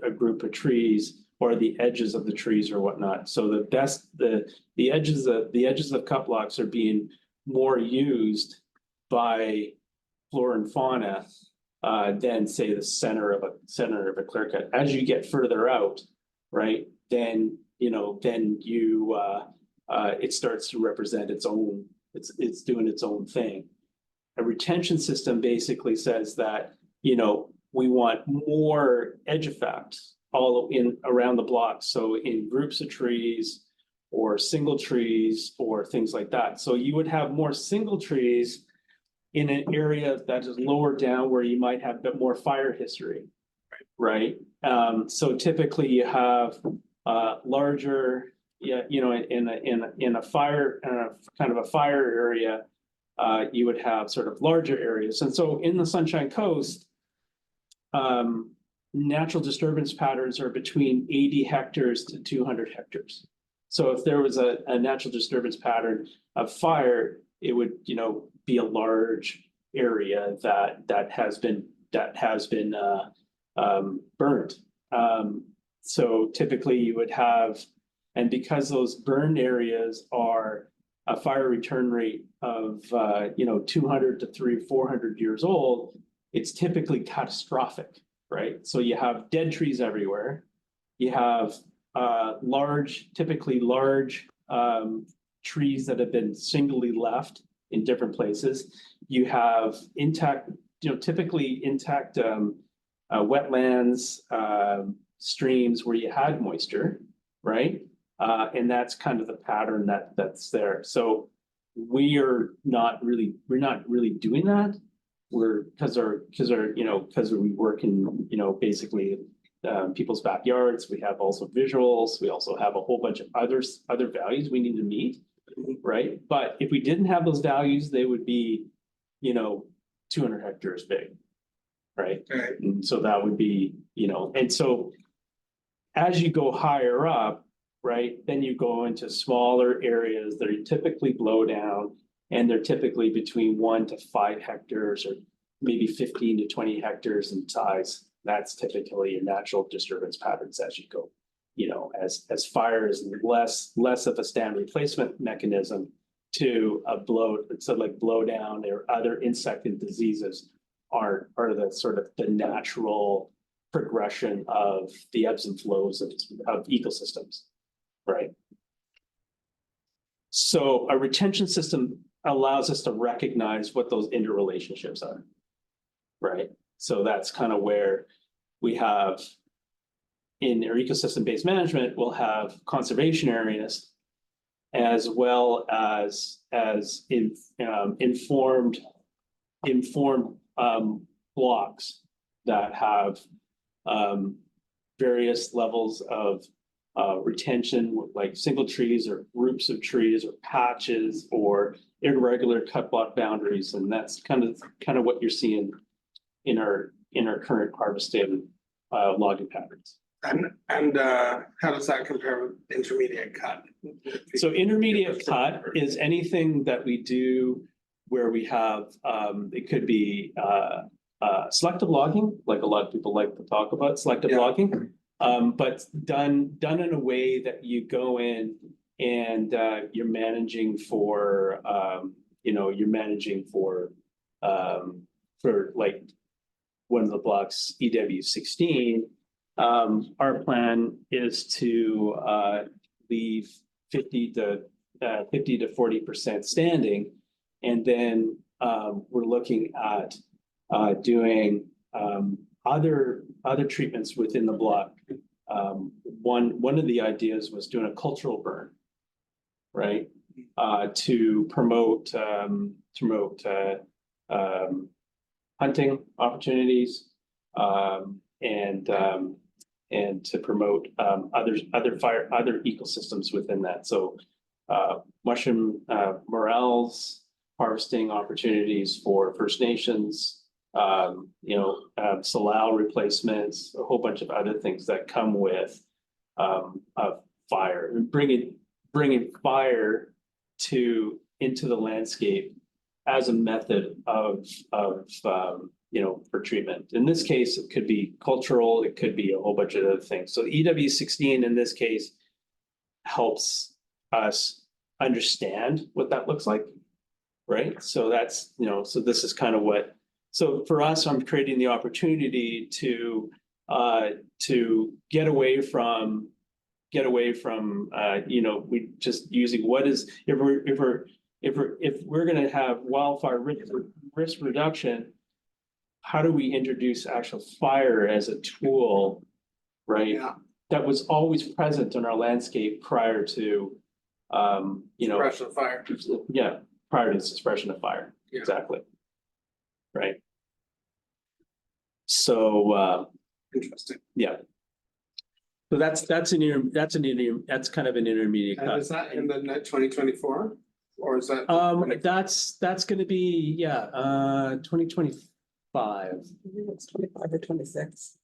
a group of trees or the edges of the trees or whatnot. So the edges of cut blocks are being more used by flora and fauna than say the center of a clear cut. As you get further out, right, then it starts to represent its own. It's doing its own thing. A retention system basically says that we want more edge effects all in around the block. So in groups of trees or single trees or things like that. So you would have more single trees in an area that is lower down where you might have a bit more fire history, right? So typically you have larger, in a fire, kind of a fire area, you would have sort of larger areas. And so in the Sunshine Coast, natural disturbance patterns are between 80 hectares to 200 hectares. So if there was a natural disturbance pattern of fire, it would, be a large area that has been burned. So typically you would have, and because those burned areas are a fire return rate of 200 to 400 years old, it's typically catastrophic, right? So you have dead trees everywhere. You have typically large trees that have been singly left in different places. You have intact, typically intact wetlands, streams where you had moisture, right? And that's kind of the pattern that's there. So we're not really doing that. Because we work in, basically people's backyards. We have also visuals. We also have a whole bunch of other values we need to meet, right? But if we didn't have those values, they would be, 200 hectares big, right? Right. And so that would be, and so as you go higher up, right, then you go into smaller areas that are typically blow down, And they're typically between 1 to 5 hectares or maybe 15 to 20 hectares in size. That's typically your natural disturbance patterns as you go. You know, as fire is less of a stand replacement mechanism to a blow, so like blow down or other insect and diseases are the sort of the natural progression of the ebbs and flows of ecosystems, right? So a retention system allows us to recognize what those interrelationships are, right? So that's kind of where we have in our ecosystem-based management, we'll have conservation areas as well as informed blocks that have various levels of retention, like single trees or groups of trees or patches or irregular cut block boundaries, and that's kind of what you're seeing in our current harvesting logging patterns. And how does that compare with intermediate cut? So intermediate cut is anything that we do where we have, it could be selective logging, like a lot of people like to talk about selective logging, but done in a way that you go in and you're managing for, for like one of the blocks, EW16. Our plan is to leave 50 to 40% standing, and then we're looking at doing other treatments within the block. One of the ideas was doing a cultural burn, right, to promote hunting opportunities and to promote other ecosystems within that. So mushroom morels, harvesting opportunities for First Nations, salal replacements, a whole bunch of other things that come with fire, and bringing fire into the landscape as a method of for treatment. In this case, it could be cultural, it could be a whole bunch of other things. So EW16 in this case helps us understand what that looks like, right? So that's, so this is kind of what, so for us, I'm creating the opportunity to get away from, we just using what is, if we're going to have wildfire risk reduction, how do we introduce actual fire as a tool, right? Yeah. That was always present in our landscape prior to, Suppression of fire. Yeah, prior to suppression of fire. Yeah. Exactly. Right. So Interesting. yeah. So that's kind of an intermediate And cut. is that in the 2024, or is that? That's going to be 2025. I think it's 25 or 26.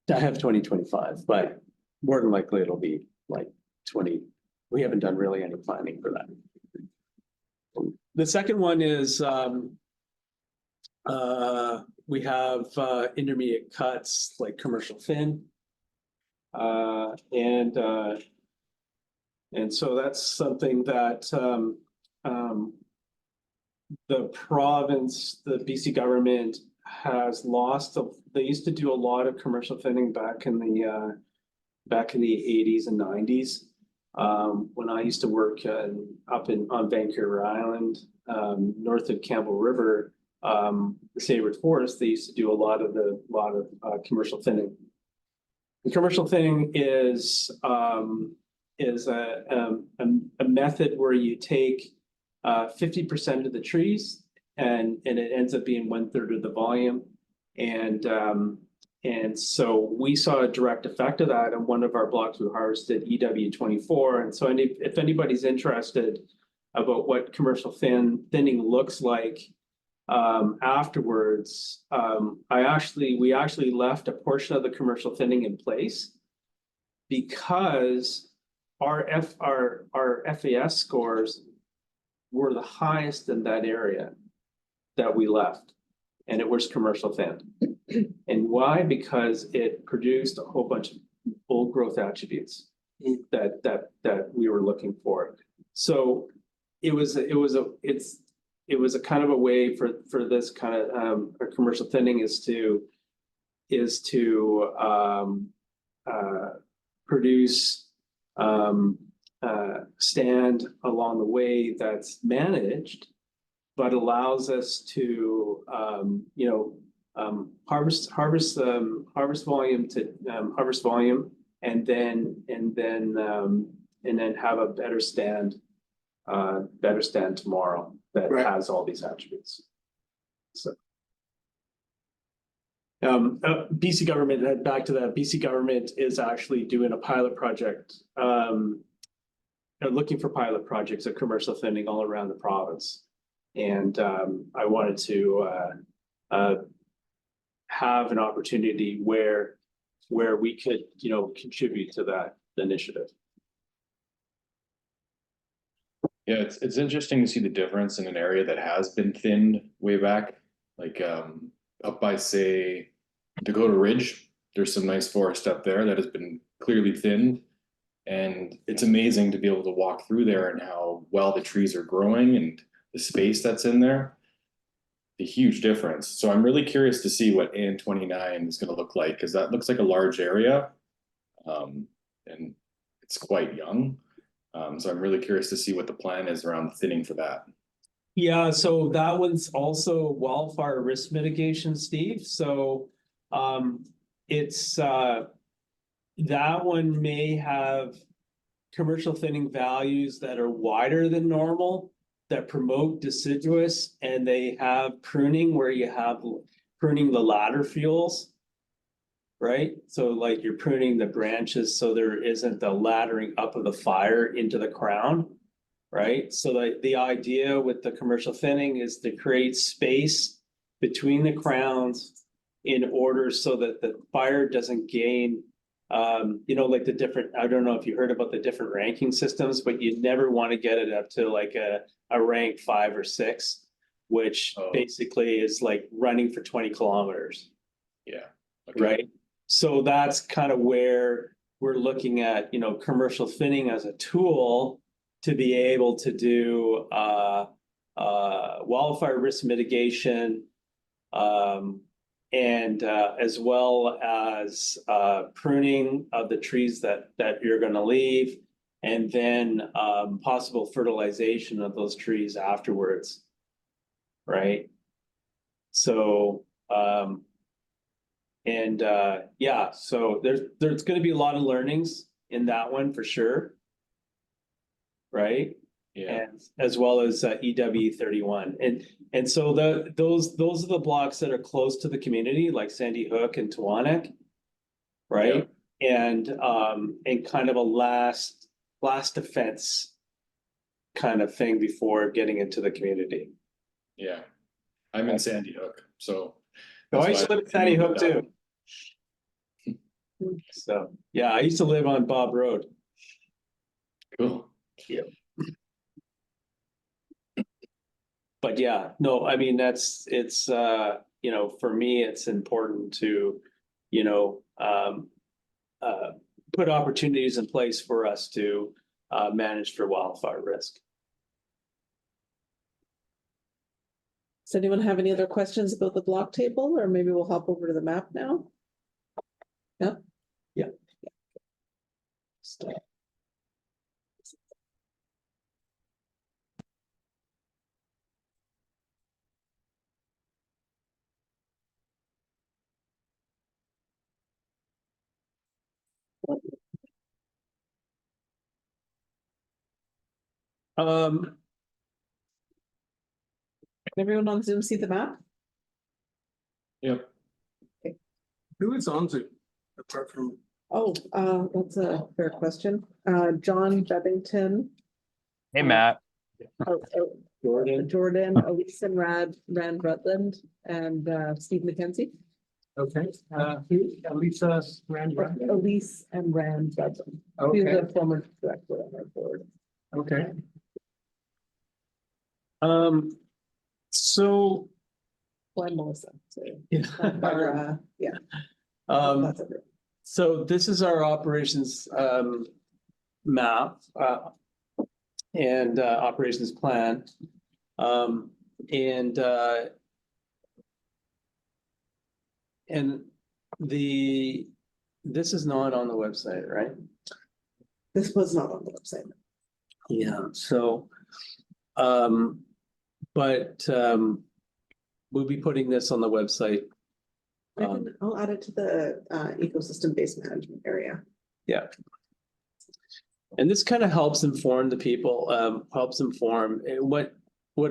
I have 2025, but more than likely it'll be like 20. We haven't done really any planning for that. The second one is we have intermediate cuts like commercial fin. And so that's something that the province, the BC government has lost. They used to do a lot of commercial finning back in the 80s and 90s. When I used to work on Vancouver Island, north of Campbell River, the Sacred Forest, they used to do a lot of commercial finning. The commercial finning is a method where you take 50% of the trees and it ends up being 1/3 of the volume. And so we saw a direct effect of that on one of our blocks we harvested, EW24. And so if anybody's interested about what commercial thinning looks like afterwards, we actually left a portion of the commercial thinning in place because our FAS scores were the highest in that area that we left, and it was commercial thin. And why? Because it produced a whole bunch of old growth attributes that we were looking for. So it was a kind of a way for this kind of commercial thinning is to produce stand along the way that's managed, but allows us to harvest volume and then have a better stand tomorrow that Right. has all these attributes. So. BC government, back to that, BC government is actually doing a pilot project, looking for pilot projects of commercial thinning all around the province. And I wanted to have an opportunity where we could, contribute to that initiative. Yeah, it's interesting to see the difference in an area that has been thinned way back, like up by, say, Dakota Ridge. There's some nice forest up there that has been clearly thinned, and it's amazing to be able to walk through there and how well the trees are growing and the space that's in there. A huge difference. So I'm really curious to see what AN29 is going to look like, because that looks like a large area, and it's quite young. So I'm really curious to see what the plan is around the thinning for that. Yeah, so that one's also wildfire risk mitigation, Steve. So it's that one may have commercial thinning values that are wider than normal, that promote deciduous, and they have pruning where you have pruning the ladder fuels, right? So like you're pruning the branches so there isn't the laddering up of the fire into the crown, right? So the idea with the commercial thinning is to create space between the crowns in order so that the fire doesn't gain, like the different, I don't know if you heard about the different ranking systems, but you never want to get it up to like a rank 5 or 6, which basically is like running for 20 kilometers. Yeah. Okay. Right. So that's kind of where we're looking at, commercial thinning as a tool to be able to do wildfire risk mitigation, and as well as pruning of the trees that you're going to leave, and then possible fertilization of those trees afterwards, right? So so there's going to be a lot of learnings in that one for sure, right? Yeah. And as well as EW31, and so those are the blocks that are close to the community, like Sandy Hook and Tawanek, right? Yeah. And kind of a last defense kind of thing before getting into the community. Yeah, I'm in Sandy Hook, so. I used to live in Sandy Hook too. So yeah, I used to live on Bob Road. Cool. Yeah. But yeah, no, I mean, it's for me, it's important to, put opportunities in place for us to manage for wildfire risk. Does anyone have any other questions about the block table, or maybe we'll hop over to the map now? Yeah. Yeah. Can everyone on Zoom see the map? Yep. Who is on Zoom apart from? Oh, that's a fair question. John Bevington. Hey, Matt. Jordan. Jordan, Elise and Rand Rutland, and Steve McKenzie. Okay, Lisa Rand. Elise and Rand Dudley. She's Okay, the former director on our board. okay. So, Well, I'm Melissa, so. yeah. Barbara, yeah. That's it. So this is our operations map and operations plan. And this is not on the website, right? This was not on the website. Yeah, so but we'll be putting this on the website. I'll add it to the ecosystem-based management area. Yeah. And this kind of helps inform the people, helps inform what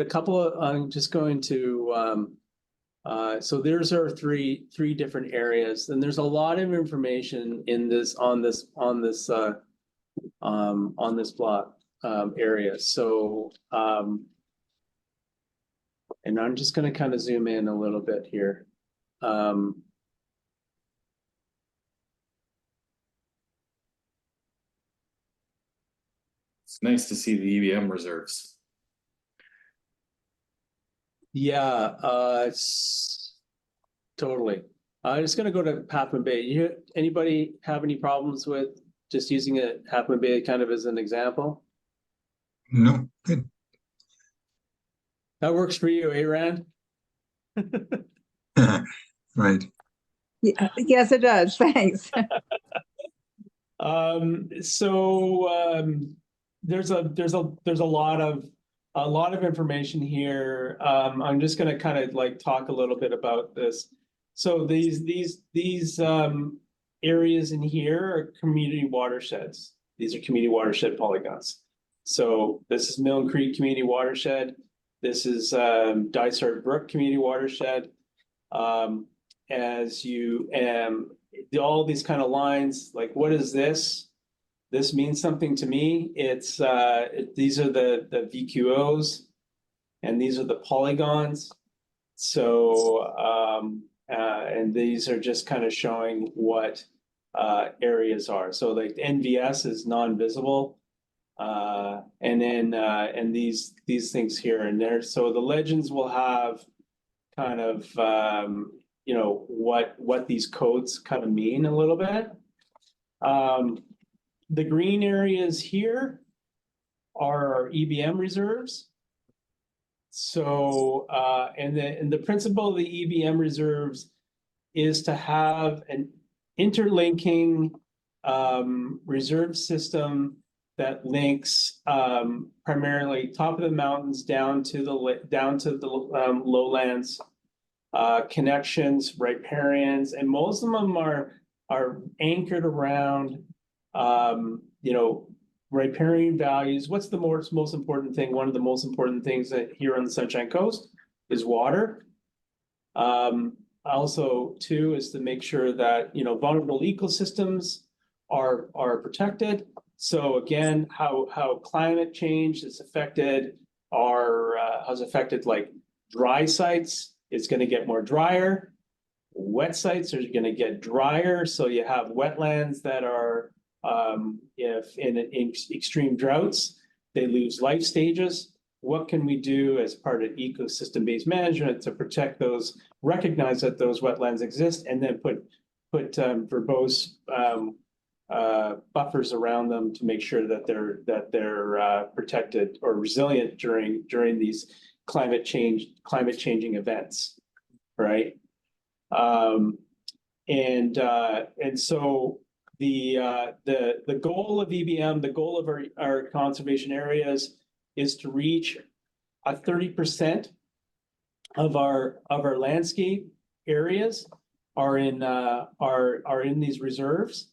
a couple of, I'm just going to, so there's our three different areas, and there's a lot of information in this, on this block, area. So, and I'm just gonna kind of zoom in a little bit here. It's nice to see the EBM reserves. Yeah, it's totally. I'm just gonna go to Half Moon Bay. Anybody have any problems with just using a Half Moon Bay kind of as an example? No, good. That works for you, eh, Rand? Right. Yeah, yes, it does. Thanks. There's a lot of information here. I'm just gonna kind of like talk a little bit about this. So these areas in here are community watersheds. These are community watershed polygons. So this is Mill Creek Community Watershed. This is Dysart Brook Community Watershed. As you all these kind of lines, like what is this? This means something to me. It's these are the VQOs, and these are the polygons. So and these are just kind of showing what areas are. So like NVS is non-visible, and then and these things here and there. So the legends will have kind of you know what these codes kind of mean a little bit. The green areas here are our EBM reserves. So and the principle of the EBM reserves is to have an interlinking reserve system that links primarily top of the mountains down to the lowlands, connections, riparians, and most of them are anchored around you know, riparian values. What's the most important thing? One of the most important things that here on the Sunshine Coast is water. Also, too, is to make sure that you know vulnerable ecosystems are protected. So again, how climate change has affected like dry sites. It's going to get more drier. Wet sites are going to get drier. So you have wetlands that are if in extreme droughts, they lose life stages. What can we do as part of ecosystem-based management to protect those, recognize that those wetlands exist, and then put verbose buffers around them to make sure that they're protected or resilient during these climate changing events, right? And so the goal of EBM, the goal of our conservation areas is to reach 30% of our landscape areas are in these reserves.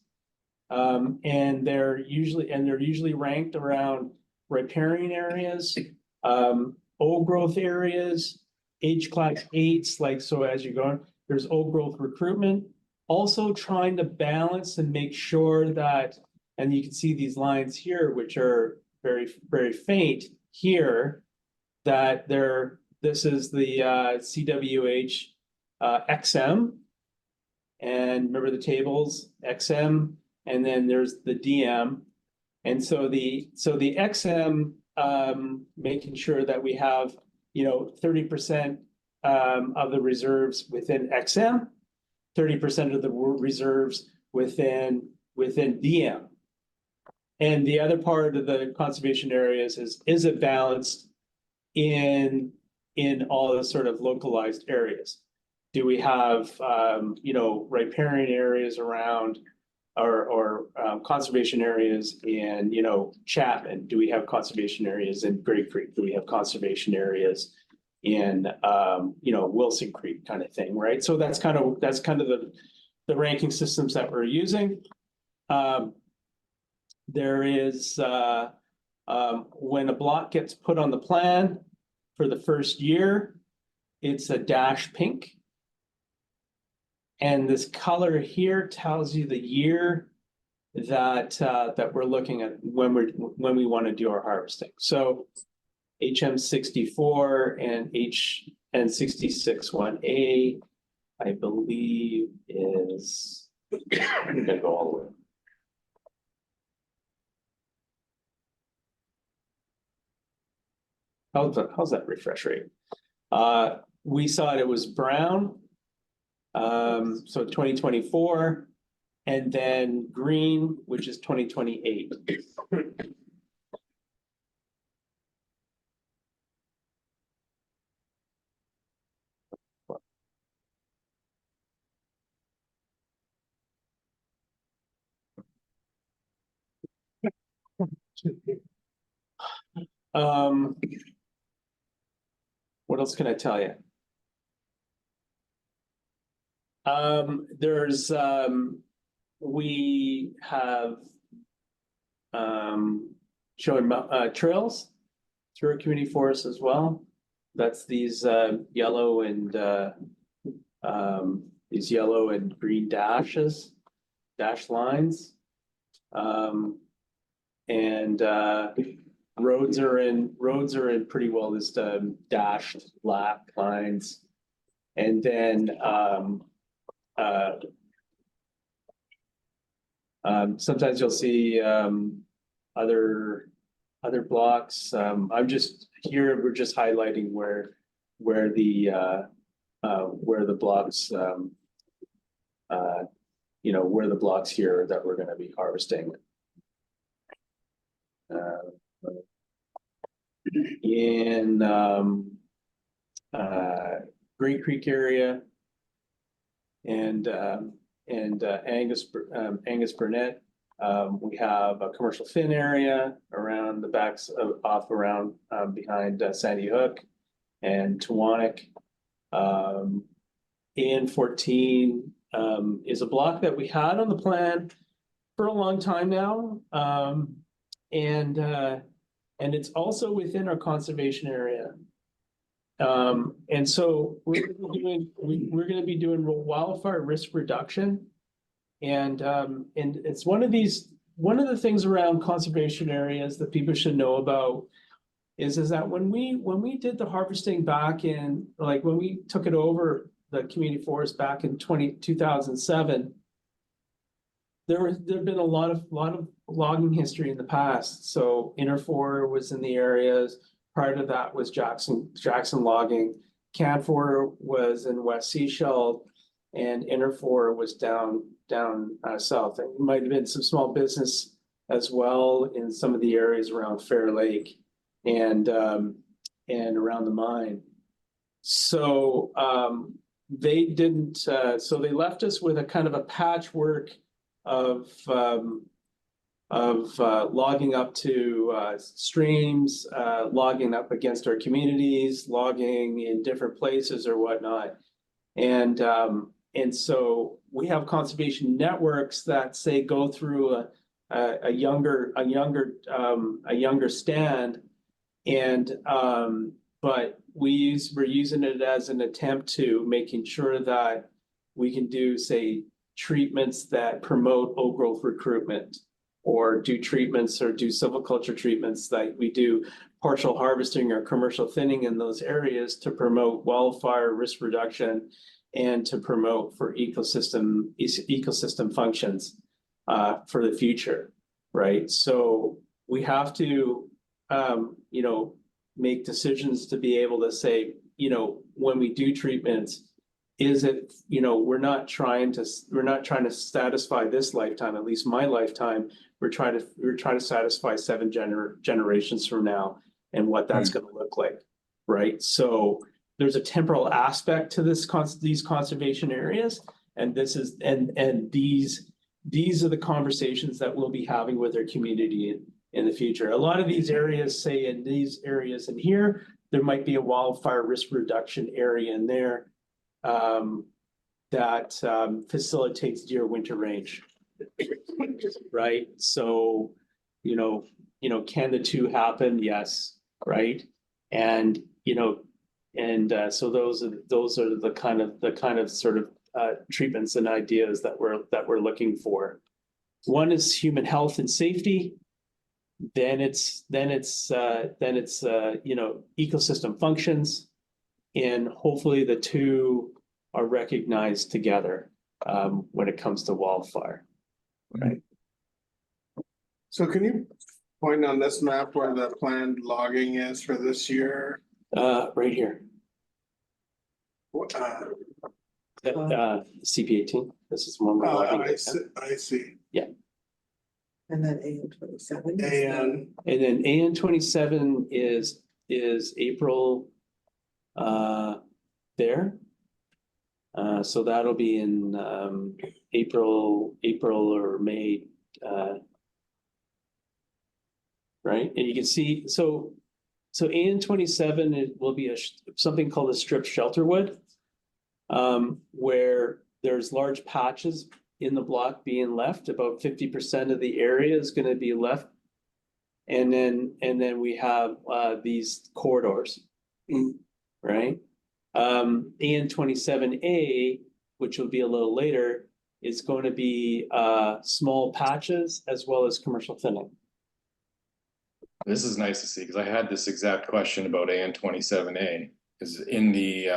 And they're usually ranked around riparian areas, old growth areas, age class 8s, like so as you go, there's old growth recruitment. Also trying to balance and make sure that, and you can see these lines here, which are very, very faint here, that this is the CWH XM. And remember the tables, XM, and then there's the DM. And so the XM, making sure that we have, 30% of the reserves within XM, 30% of the reserves within DM. And the other part of the conservation areas is it balanced in all the sort of localized areas? Do we have riparian areas around or conservation areas in Chapman? Do we have conservation areas in Great Creek? Do we have conservation areas in Wilson Creek kind of thing, right? So that's kind of the ranking systems that we're using. There is when a block gets put on the plan for the first year, it's a dash pink. And this color here tells you the year that we're looking at when we want to do our harvesting. So HM 64 and HN 66 1A, I believe is I'm gonna go all the way. How's that refresh rate? We saw it was brown. So 2024, and then green, which is 2028. What else can I tell you? We have shown trails through our community forests as well. That's these yellow and green dash lines. Roads are in pretty well this dashed black lines. And then sometimes you'll see other blocks. I'm just here. We're just highlighting where the blocks where the blocks here that we're going to be harvesting. In Great Creek area and Angus Burnett. We have a commercial fin area around the backs around behind Sandy Hook and Tawanik. AN14 is a block that we had on the plan for a long time now. And it's also within our conservation area. And so we're going to be doing wildfire risk reduction. And it's one of the things around conservation areas that people should know about is that when we did the harvesting back in, like when we took it over the community forest back in 2007, there've been a lot of logging history in the past. So Interfor was in the areas. Prior to that was Jackson logging. Canfor was in West Sechelt, and Interfor was down south. And it might have been some small business as well in some of the areas around Fair Lake and around the mine. So they didn't. So they left us with a kind of a patchwork of logging up to streams, logging up against our communities, logging in different places or whatnot. And so we have conservation networks that say go through a younger stand, and but we're using it as an attempt to making sure that we can do, say, treatments that promote old growth recruitment, or do treatments or do silviculture treatments that we do partial harvesting or commercial thinning in those areas to promote wildfire risk reduction and to promote for ecosystem functions for the future, right? So we have to, you know, make decisions to be able to say, you know, when we do treatments, is it, you know, we're not trying to satisfy this lifetime, at least my lifetime. We're trying to satisfy 7 generations from now and what that's going to look like, right? So there's a temporal aspect to these conservation areas, and this is and these are the conversations that we'll be having with our community in the future. A lot of these areas, say in these areas in here, there might be a wildfire risk reduction area in there that facilitates deer winter range, right? So, you know, can the two happen? Yes, right. And so those are the kind of sort of treatments and ideas that we're looking for. One is human health and safety. Then it's ecosystem functions, and hopefully the two are recognized together when it comes to wildfire, right? So can you point on this map where the planned logging is for this year? Right here, CP18. This is one we're logging. I see. Yeah. And then AN27. And then AN27 is April there. So that'll be in April or May, right? And you can see, so AN27, it will be something called a strip shelter wood, where there's large patches in the block being left. About 50% of the area is going to be left, and then we have these corridors, right? AN27A, which will be a little later, is going to be small patches as well as commercial thinning. This is nice to see, because I had this exact question about AN27A, because in the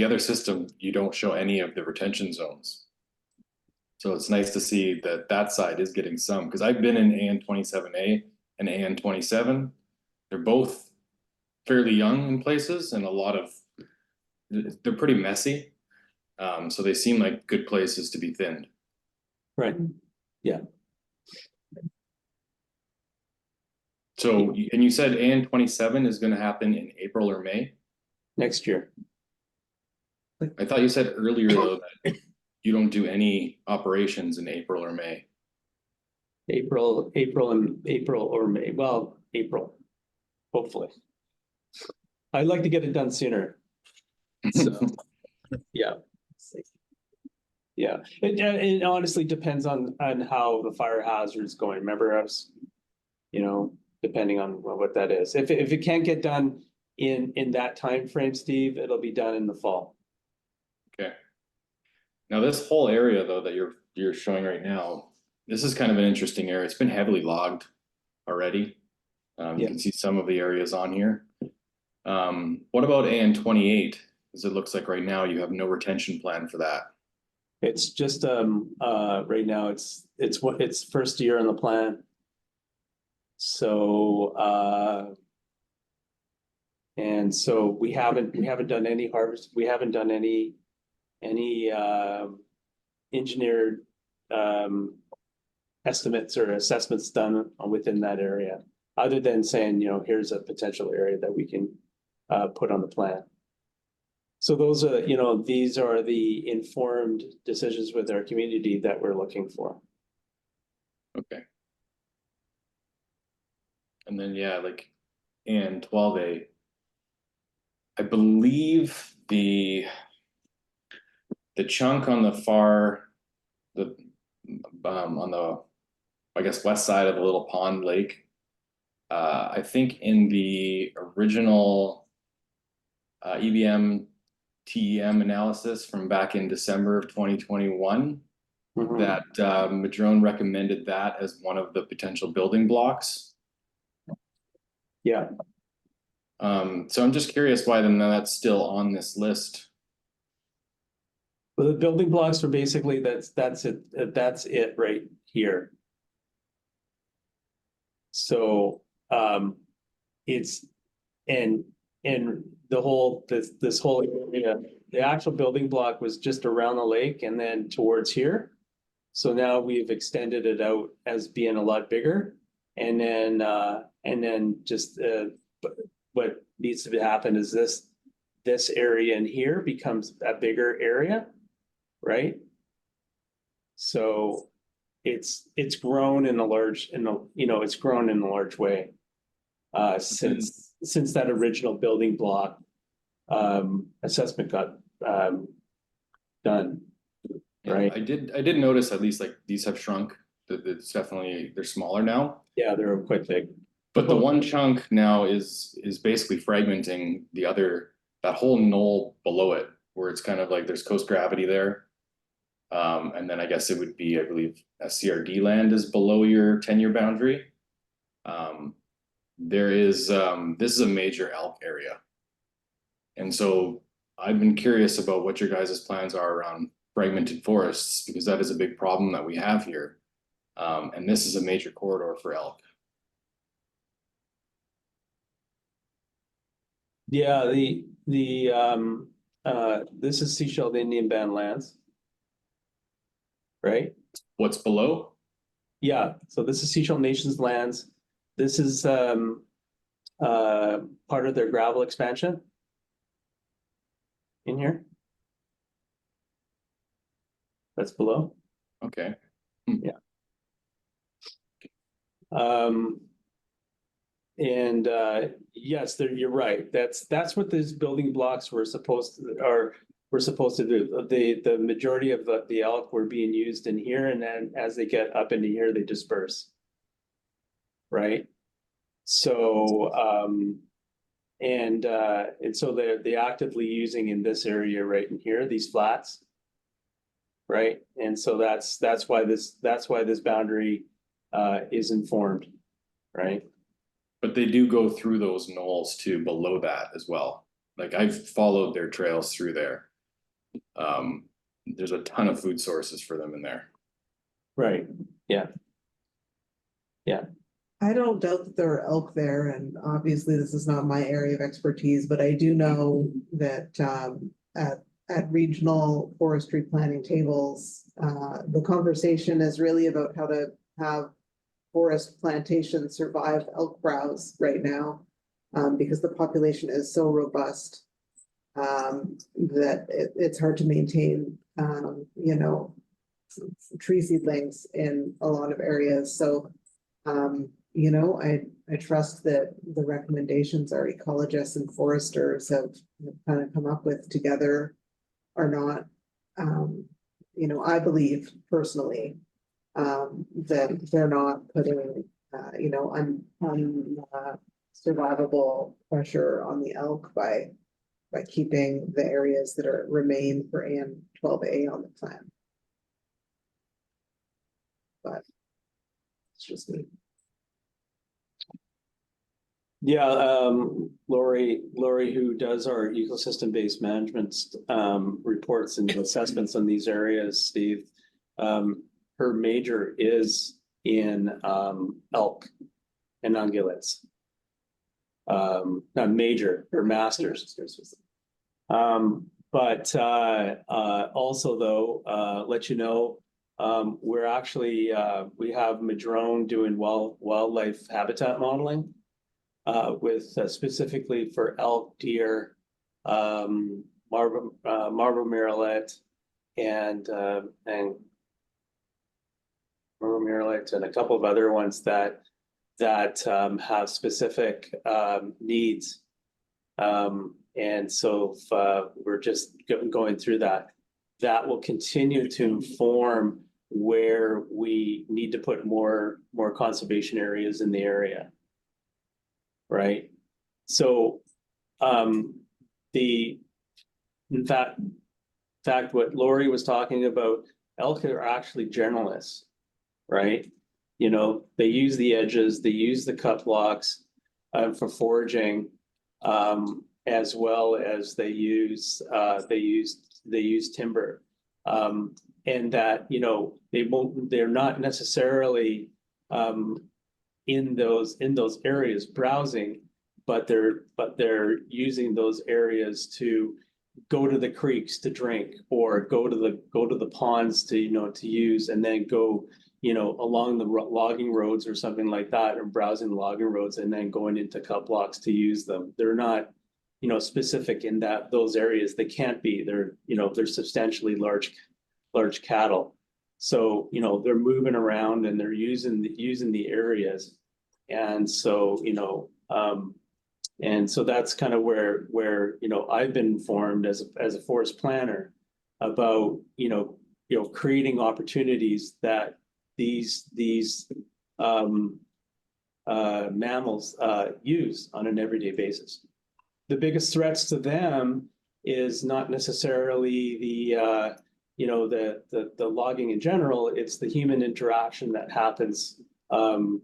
other system, you don't show any of the retention zones. So it's nice to see that that side is getting some, because I've been in AN27A and AN27. They're both fairly young in places, and they're pretty messy. So they seem like good places to be thinned. Right. Yeah. So, and you said AN27 is going to happen in April or May? Next year. I thought you said earlier, though, that you don't do any operations in April or May. April or May. Well, April, hopefully. I'd like to get it done sooner. So, yeah. Yeah, it honestly depends on how the fire hazard is going. Remember, us, depending on what that is. If it can't get done in that time frame, Steve, it'll be done in the fall. Okay. Now this whole area, though, that you're showing right now, this is kind of an interesting area. It's been heavily logged already. You can see some of the areas on here. What about AN28? Because it looks like right now you have no retention plan for that. It's just right now it's first year on the plan. So and so we haven't done any harvest. We haven't done any engineered estimates or assessments done within that area, other than saying, here's a potential area that we can put on the plan. So those are, these are the informed decisions with our community that we're looking for. Okay. And then, like AN12A, I believe the chunk on the on the, I guess, west side of the little pond lake, I think in the original EBM TEM analysis from back in December of 2021, that Madrone recommended that as one of the potential building blocks. Yeah. So I'm just curious why then that's still on this list. So the building blocks are basically, that's it right here. So, it's, and the whole, this whole area, the actual building block was just around the lake and then towards here. So now we've extended it out as being a lot bigger. And then just, what needs to happen is this area in here becomes a bigger area, right? So it's grown in a large, it's grown in a large way. Since that original building block assessment got done. Yeah, Right. I did notice at least like these have shrunk. It's definitely, they're smaller now. Yeah, they're quite big. But the one chunk now is basically fragmenting the other, that whole knoll below it, where it's kind of like there's coast gravity there. And then I guess it would be, I believe, a CRD land is below your 10-year boundary. There is, this is a major elk area. And so I've been curious about what your guys' plans are around fragmented forests, because that is a big problem that we have here. And this is a major corridor for elk. Yeah, this is Seashell Indian Band lands. Right? What's below? Yeah, so this is Seashell Nations lands. This is part of their gravel expansion. In here. That's below. Okay. And yes, you're right. That's what these building blocks were supposed to do. The majority of the elk were being used in here, and then as they get up into here, they disperse. Right. So and so they're actively using in this area right in here, these flats. Right. And so that's why this boundary is informed. Right. But they do go through those knolls too below that as well. Like I've followed their trails through there. There's a ton of food sources for them in there. Right. Yeah. Yeah. I don't doubt that there are elk there, and obviously this is not my area of expertise, but I do know that at regional forestry planning tables, the conversation is really about how to have forest plantation survive elk browse right now, because the population is so robust that it's hard to maintain, tree seedlings in a lot of areas. So, I trust that the recommendations our ecologists and foresters have kind of come up with together are not, I believe personally that they're not putting, survivable pressure on the elk by keeping the areas that remain for AN 12A on the plan. But it's just me. Yeah, Lori, who does our ecosystem-based management reports and assessments on these areas, Steve, her major is in elk and ungulates. Not major, her master's. But also though, let you know, we're actually we have Madrone doing wildlife habitat modeling. With specifically for elk, deer, marble murrelet, and marble murrelet, and a couple of other ones that have specific needs. And so we're just going through that. That will continue to inform where we need to put more conservation areas in the area. Right. So, in fact, what Lori was talking about, elk are actually generalists, right? They use the edges, they use the cut blocks for foraging, as well as they use timber. And that, you know, they're not necessarily in those areas browsing, but they're using those areas to go to the creeks to drink, or go to the ponds to, you know, to use, and then go, you know, along the logging roads or something like that, or browsing logging roads and then going into cut blocks to use them. They're not, you know, specific in those areas. They can't be. They're, you know, they're substantially large cattle. So, you know, they're moving around and they're using the areas. And so, you know, and so that's kind of where, you know, I've been informed as a forest planner about, you know, creating opportunities that these mammals use on an everyday basis. The biggest threats to them is not necessarily the you know, the logging in general. It's the human interaction that happens in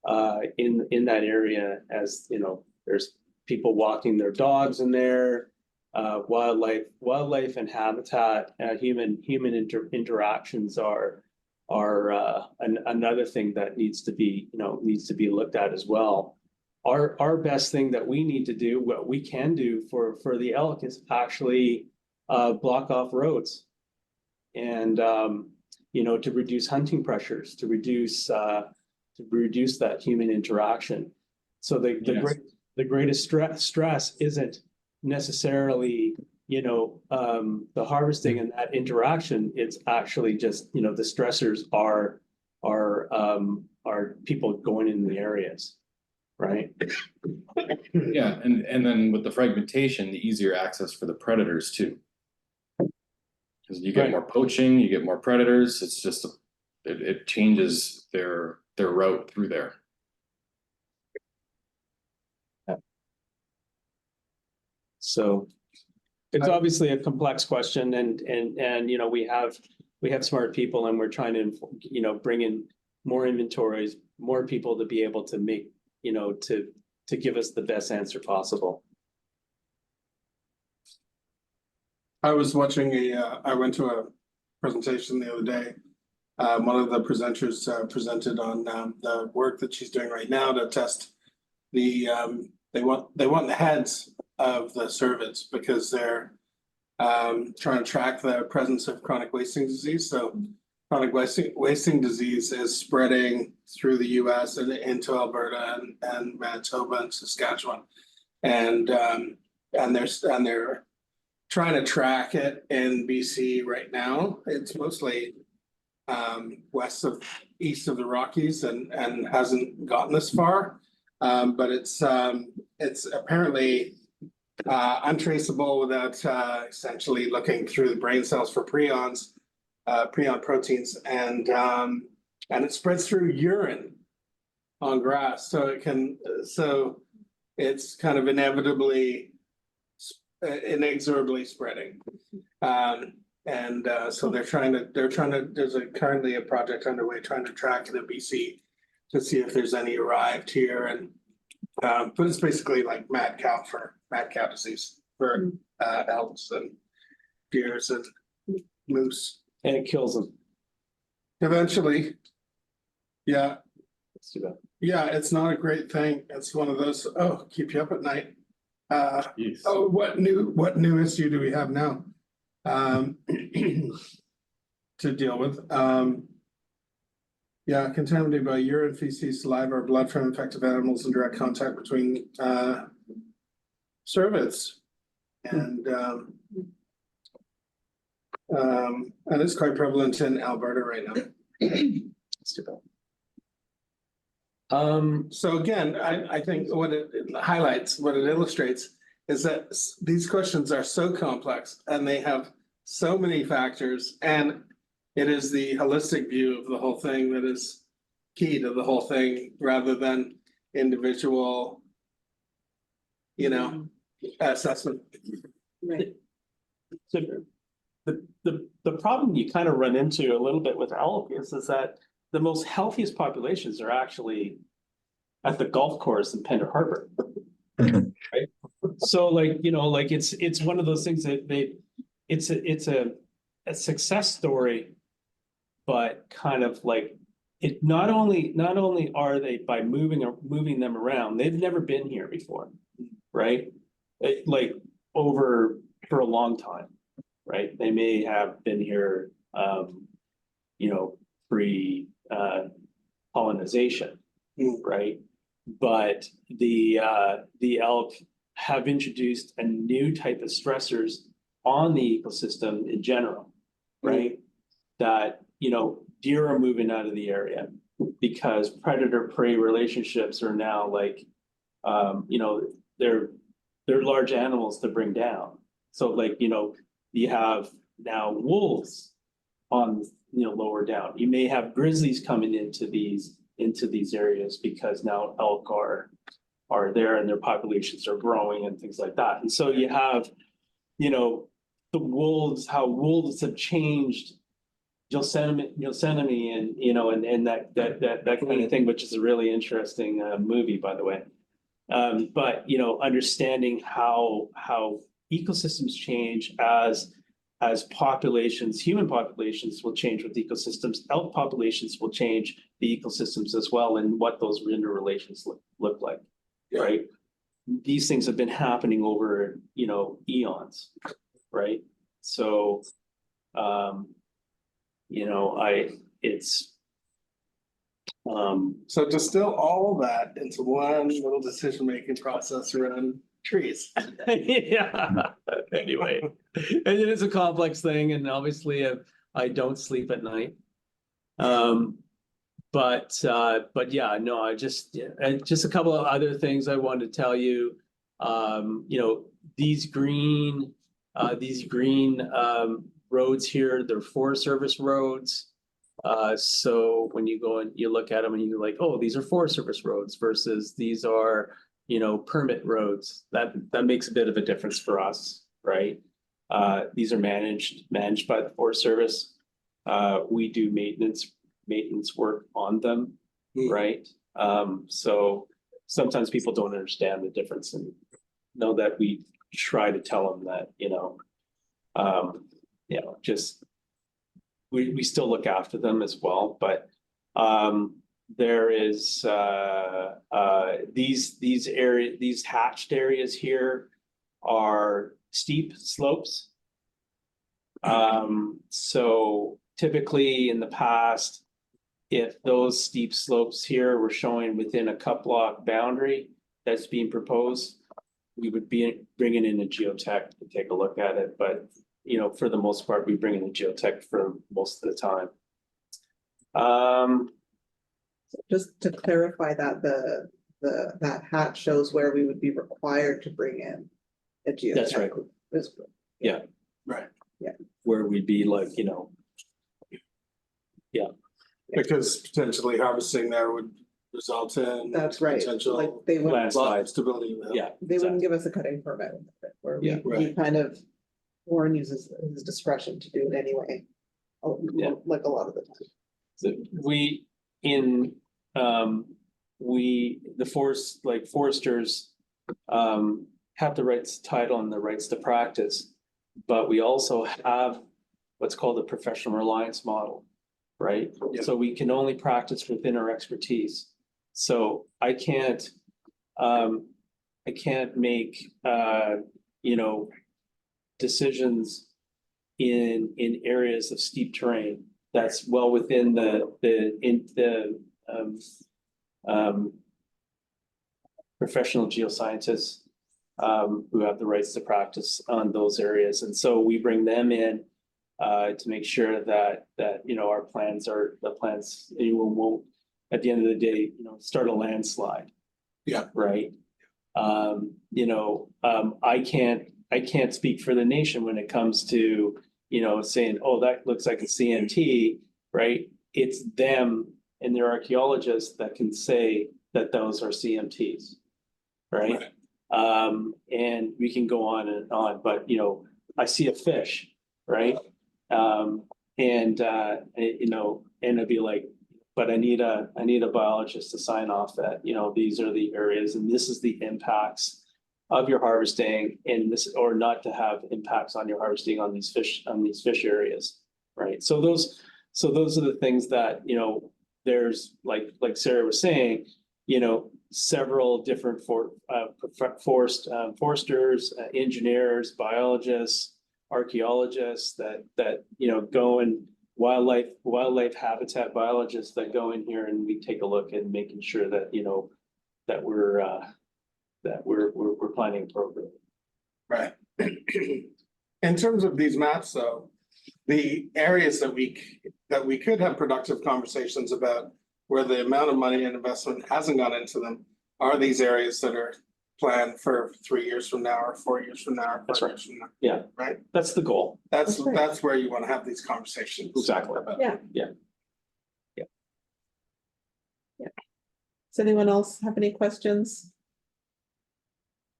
that area. As you know, there's people walking their dogs in there, wildlife and habitat, human interactions are another thing that needs to be looked at as well. Our best thing that we need to do, what we can do for the elk, is actually block off roads, and you know, to reduce hunting pressures, to reduce that human interaction. So the greatest stress isn't necessarily, you know, the harvesting and that interaction. It's actually just, you know, the stressors are people going in the areas, right? Yeah, and then with the fragmentation, the easier access for the predators too. Because you get more poaching, you get more predators. It's just it changes their route through there. So it's obviously a complex question, and you know, we have smart people, and we're trying to, you know, bring in more inventories, more people to be able to make, you know, to give us the best answer possible. I was watching I went to a presentation the other day. One of the presenters presented on the work that she's doing right now to test the they want the heads of the cervids, because they're trying to track the presence of chronic wasting disease. So chronic wasting disease is spreading through the US and into Alberta and Manitoba and Saskatchewan, and they're trying to track it in BC right now. It's mostly east of the Rockies, and hasn't gotten this far, but it's apparently untraceable without essentially looking through the brain cells for prion proteins, and it spreads through urine on grass. So it's kind of inexorably spreading. So they're trying to, there's currently a project underway trying to track it in BC to see if there's any arrived here, and but it's basically like mad cow disease for elks and deers and moose. And it kills them. Eventually. Yeah. That's too bad. Yeah, it's not a great thing. It's one of those, keep you up at night. Yes. Oh, what new issue do we have now? To deal with. Yeah, contaminated by urine, feces, saliva, or blood from infected animals in direct contact between cervids. And it's quite prevalent in Alberta right now. That's too bad. So again, I think what it highlights, what it illustrates, is that these questions are so complex and they have so many factors, and it is the holistic view of the whole thing that is key to the whole thing, rather than individual, you know, assessment. Right. So the problem you kind of run into a little bit with elk is that the most healthiest populations are actually at the golf course in Pender Harbor. Right? So like, you know, like it's one of those things that it's a a success story, but kind of like it, not only are they by moving them around, they've never been here before, right? Like over for a long time, right? They may have been here, pre colonization, right? But the elk have introduced a new type of stressors on the ecosystem in general, right? That, deer are moving out of the area because predator-prey relationships are now like, they're large animals to bring down. So like, you have now wolves on, lower down. You may have grizzlies coming into these areas because now elk are there and their populations are growing and things like that. And so you have, the wolves, how wolves have changed Yosemite and that kind of thing, which is a really interesting movie, by the way. But understanding how ecosystems change as populations, human populations will change with ecosystems, elk populations will change the ecosystems as well, and what those interrelations look like, right? These things have been happening over eons, right? So So distill all that into one little decision-making process around trees. Yeah, anyway, and it is a complex thing, and obviously I don't sleep at night. But yeah, no, and just a couple of other things I wanted to tell you. These green roads here, they're Forest Service roads. So when you go and you look at them and you're like, oh, these are Forest Service roads versus these are, permit roads. That makes a bit of a difference for us, right? These are managed by the Forest Service. We do maintenance work on them, right? So sometimes people don't understand the difference and know that we try to tell them that, just we still look after them as well, but there is these hatched areas here are steep slopes. So typically in the past, if those steep slopes here were showing within a cut block boundary that's being proposed, we would be bringing in a geotech to take a look at it. But, for the most part, we bring in a geotech for most of the time. Just to clarify that that hat shows where we would be required to bring in a geotech. That's right. Yeah. Right. Yeah. Where we'd be like, yeah. Because potentially harvesting there would result in. That's right. Potential Like they wouldn't, Landslide. stability. Yeah. they wouldn't give us a cutting permit where Yeah, we kind of, Warren uses his discretion to do it anyway. Yeah. Like a lot of the time. So foresters have the rights to title and the rights to practice, but we also have what's called a professional reliance model, right? Yeah. So we can only practice within our expertise. So I can't make decisions in areas of steep terrain that's well within the professional geoscientists who have the rights to practice on those areas. And so we bring them in to make sure that our plans won't at the end of the day, start a landslide. Yeah. Right. I can't speak for the nation when it comes to, saying, oh, that looks like a CMT, right? It's them and their archaeologists that can say that those are CMTs, right? And we can go on and on, but, I see a fish, right? And it'd be like, but I need a biologist to sign off that, these are the areas and this is the impacts of your harvesting in this, or not to have impacts on your harvesting on these fish areas, right? So those are the things that, you know, there's like Sarah was saying, you know, several different foresters, engineers, biologists, archaeologists that you know go and wildlife habitat biologists that go in here, and we take a look at making sure that, you know, that we're planning appropriately. Right. In terms of these maps, though, the areas that we could have productive conversations about where the amount of money and investment hasn't gone into them are these areas that are planned for 3 years from now or 4 years from now. Or That's 5 right. years from now, Yeah, right? that's the goal. That's That's right. that's where you want to have these conversations. Exactly. about. Yeah. Yeah. Does anyone else have any questions?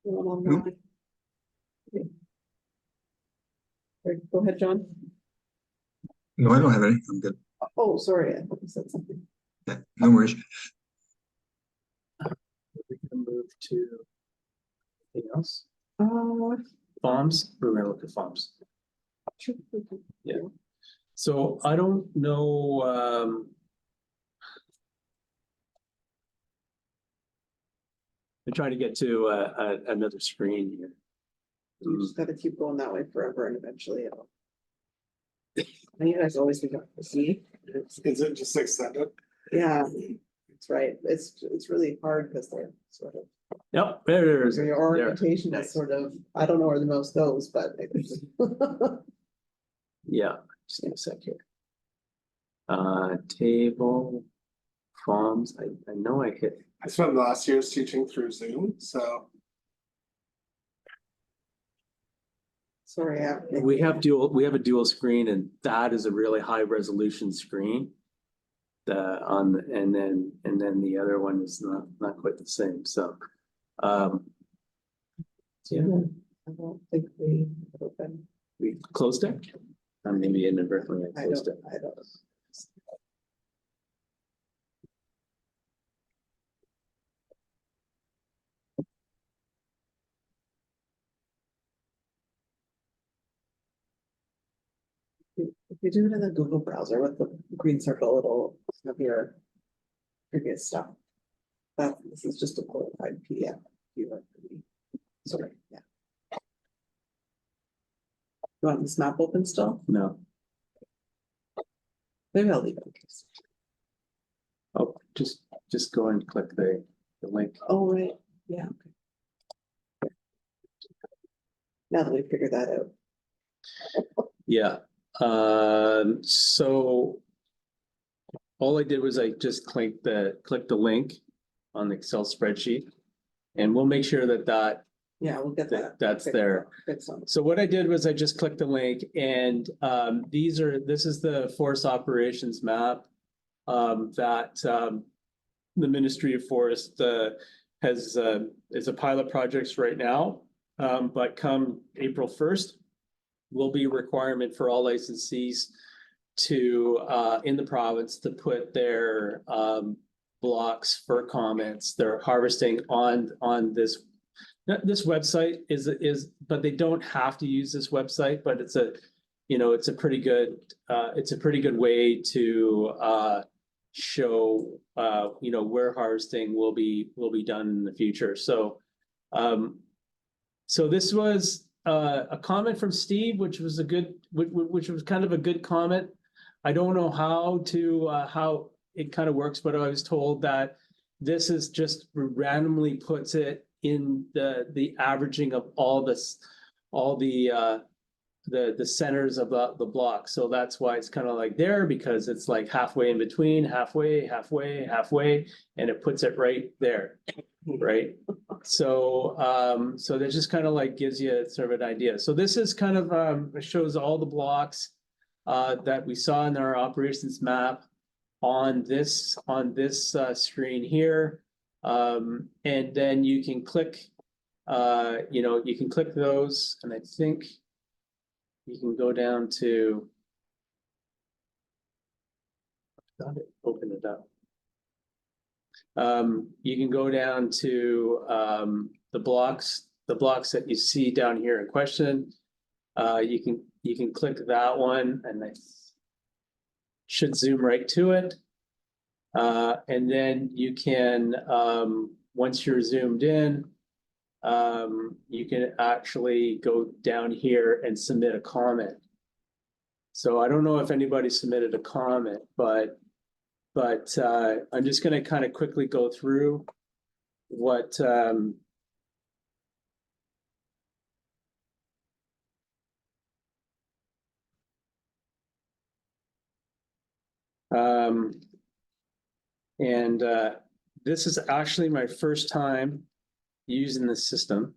Anyone online? Okay. Right, go ahead, John. No, I don't have any. I'm good. Oh, sorry, I thought you said something. Yeah, no worries. We can move to anything else. Uh, Farms, we're gonna look at farms. sure. Yeah. So I don't know, I'm trying to get to another screen here. You just gotta keep going that way forever and eventually it'll. And you guys always think to see. Is it just extended? Yeah, that's right. It's really hard because they're sort of, Yep, there it is. your There. orientation is sort of, I don't know where the mouse goes, but. Yeah, just give me a sec here. Table, farms, I know I hit, I spent the last years teaching through Zoom, so Sorry, we have a dual screen, and that is a really high resolution screen. And then the other one is not quite the same, so. Yeah, I don't think we open. we closed it. Maybe inadvertently I I closed don't, it. I don't. If you do it in the Google browser with the green circle, it'll have your previous stuff. This is just a qualified PDF viewer for me. Sorry, yeah. You want this map open still? No, Maybe I'll leave it in case. oh, just go and click the link. Oh, right, yeah. Okay. Now that we figured that out. Yeah, so all I did was I just clicked the link on the Excel spreadsheet, and we'll make sure that Yeah, we'll get that. that's there. Fixed on. So what I did was I just clicked the link, and this is the forest operations map that the Ministry of Forest has is a pilot project right now, but come April 1st, will be a requirement for all licensees to in the province to put their blocks for comments, their harvesting on this. This website is, but they don't have to use this website, but it's a pretty good way to show where harvesting will be done in the future. So so this was a comment from Steve, which was kind of a good comment. I don't know how it kind of works, but I was told that this is just randomly puts it in the averaging of all the centers of the block. So that's why it's kind of like there, because it's like halfway in between, halfway, and it puts it right there. Right. So that just kind of like gives you sort of an idea. So this is kind of shows all the blocks that we saw in our operations map on this screen here. And then you can click, you can click those, and I think you can go down to, open it up. You can go down to the blocks the blocks that you see down here in question. You can click that one and it should zoom right to it. And then you can, once you're zoomed in, you can actually go down here and submit a comment. So I don't know if anybody submitted a comment, but I'm just going to kind of quickly go through what this is actually my first time using the system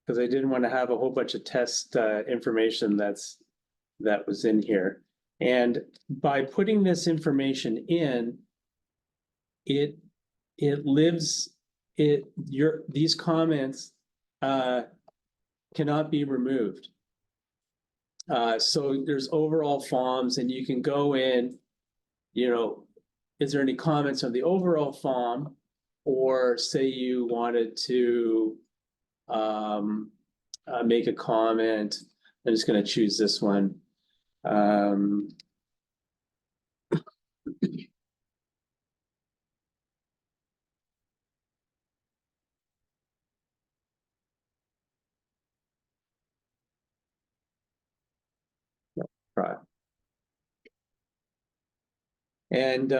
because I didn't want to have a whole bunch of test information that was in here. And by putting this information in, these comments cannot be removed. So there's overall forms, and you can go in, is there any comments on the overall form, or say you wanted to make a comment. I'm just going to choose this one. Right. And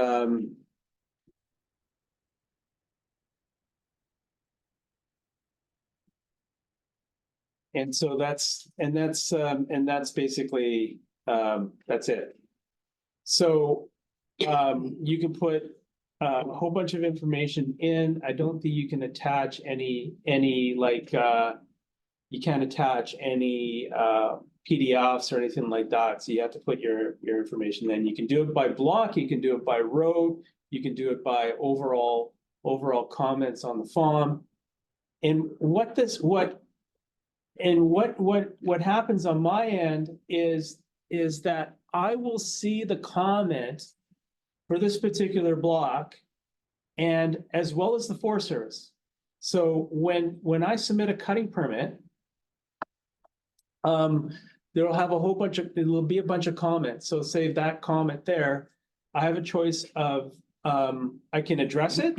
so that's basically that's it. So you can put a whole bunch of information in. I don't think you can attach any like you can't attach any PDFs or anything like that. So you have to put your information in. You can do it by block, you can do it by row, you can do it by overall comments on the form. And what happens on my end is that I will see the comment for this particular block, and as well as the Forest Service. So when I submit a cutting permit, there'll be a bunch of comments. So say that comment there, I have a choice of I can address it.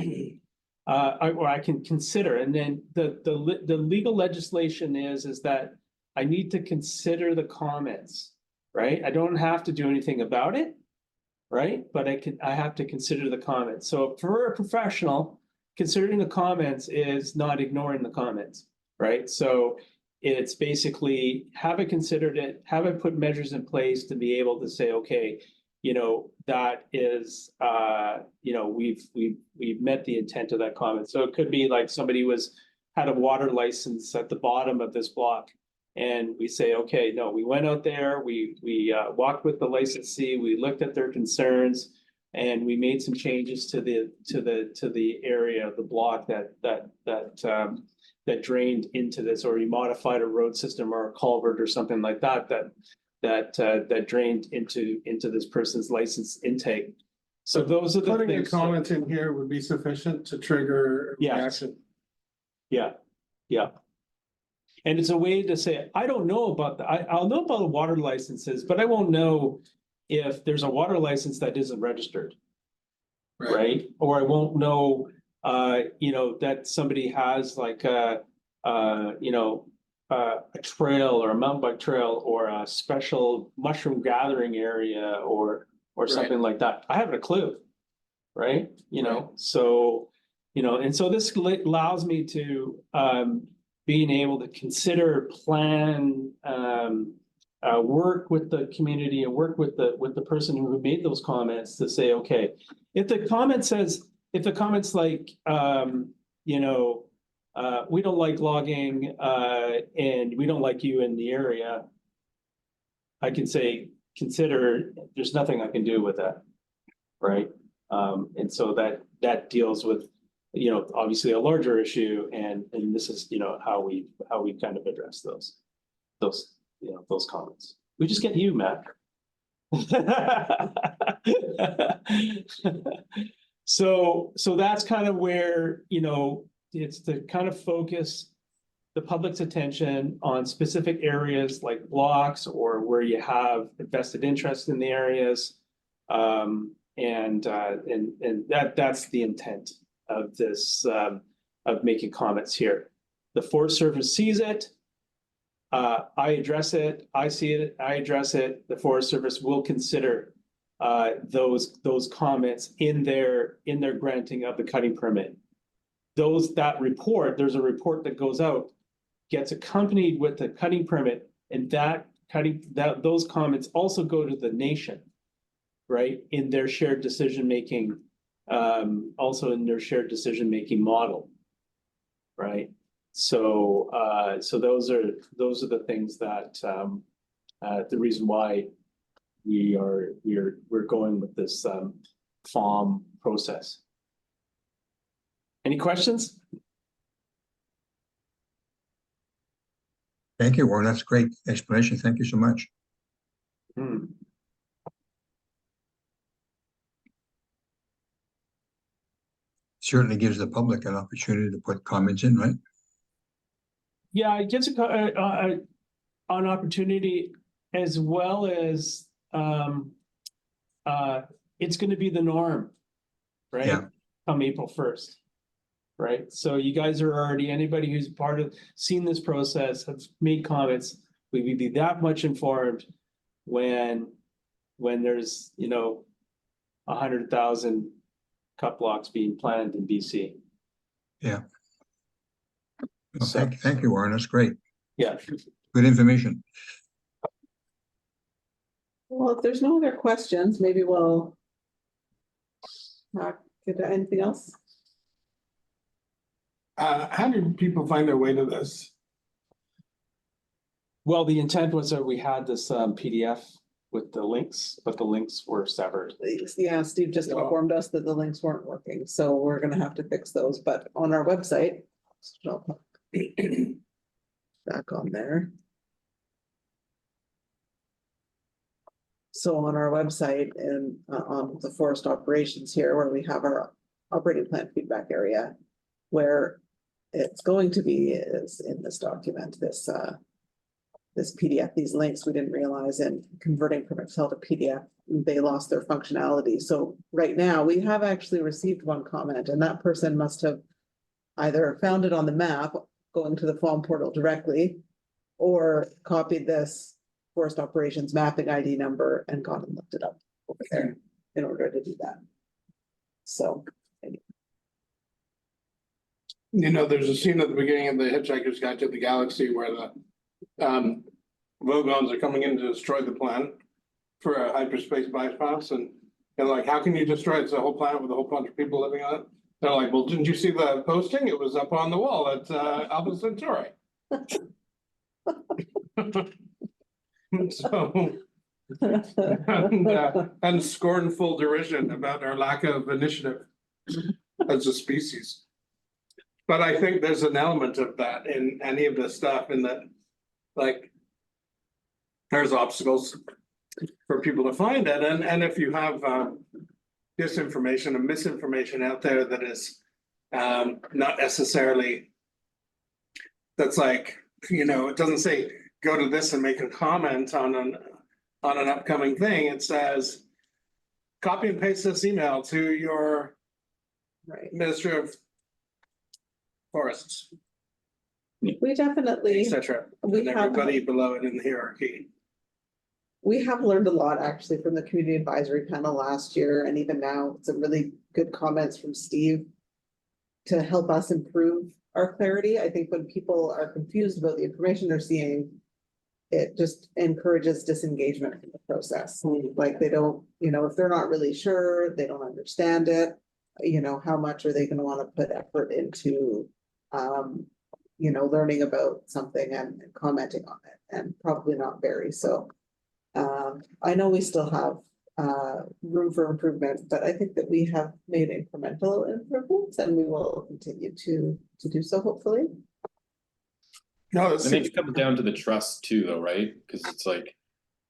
Or I can consider, and then the legal legislation is that I need to consider the comments, right? I don't have to do anything about it, right? But I have to consider the comments. So for a professional, considering the comments is not ignoring the comments, right? So it's basically, have I considered it? Have I put measures in place to be able to say, okay, that is, we've met the intent of that comment. So it could be like somebody had a water license at the bottom of this block, and we say, okay, no, we went out there, we walked with the licensee, we looked at their concerns, and we made some changes to the area of the block that drained into this, or we modified a road system or a culvert or something like that drained into this person's license intake. So those are the Putting a things. comment in here would be sufficient to trigger Yeah. reaction. Yeah. And it's a way to say, I don't know about I'll know about the water licenses, but I won't know if there's a water license that isn't registered, right? Or I won't know, that somebody has like a trail or a mountain bike trail or a special mushroom gathering area or something like that. I haven't a clue, right? So, and so this allows me to being able to consider, plan, work with the community and work with the person who made those comments to say, okay, if the comment's like, we don't like logging and we don't like you in the area, I can say, consider, there's nothing I can do with that, right? And so that deals with, obviously a larger issue, and this is, how we kind of address those comments. We just get you, Matt. So that's kind of where, it's to kind of focus the public's attention on specific areas like blocks or where you have vested interest in the areas. And that's the intent of this, of making comments here. The Forest Service sees it. I address it, I see it, I address it. The Forest Service will consider those comments in their granting of the cutting permit. That report, there's a report that goes out, gets accompanied with the cutting permit, and those comments also go to the nation, right? In their shared decision-making, also in their shared decision-making model, right? So those are the things that the reason why we're going with this FOM process. Any questions? Thank you, Warren. That's a great explanation. Thank you so much. Certainly gives the public an opportunity to put comments in, right? Yeah, it gives an opportunity, as well as it's going to be the norm, right? Yeah. Come April 1st, right? So you guys are already, anybody who's seen this process, have made comments, we would be that much informed when there's 100,000 cut blocks being planned in BC. Yeah. Well, thank you, Warren. That's great. Yeah. Good information. Well, if there's no other questions, maybe we'll get to anything else. How do people find their way to this? Well, the intent was that we had this PDF with the links, but the links were severed. Yeah, Steve just informed us that the links weren't working, so we're gonna have to fix those, but on our website. Back on there. So on our website and on the forest operations here, where we have our operating plan feedback area, where it's going to be is in this document, this PDF, these links we didn't realize in converting from Excel to PDF, they lost their functionality. So right now we have actually received one comment, and that person must have either found it on the map going to the FOM portal directly, or copied this forest operations mapping ID number and gone and looked it up over there in order to do that. So. There's a scene at the beginning of the Hitchhiker's Guide to the Galaxy where the Vogons are coming in to destroy the planet for a hyperspace bypass, and like, how can you destroy it? It's a whole planet with a whole bunch of people living on it. They're like, well, didn't you see the posting? It was up on the wall at Alpha Centauri. So, and scornful derision about our lack of initiative as a species. But I think there's an element of that in any of this stuff, in that, like, there's obstacles for people to find it, and if you have disinformation and misinformation out there that is not necessarily, that's like, it doesn't say go to this and make a comment on an upcoming thing. It says copy and paste this email to your Minister of Forests, We definitely, etc. And everybody below it in the hierarchy. we have learned a lot actually from the community advisory panel last year, and even now, some really good comments from Steve to help us improve our clarity. I think when people are confused about the information they're seeing, it just encourages disengagement from the process. Like, they don't, if they're not really sure, they don't understand it, how much are they going to want to put effort into learning about something and commenting on it, and probably not very. So I know we still have room for improvement, but I think that we have made incremental improvements, and we will continue to do so, hopefully. No, I think it comes down to the trust too, though, right? Because it's like,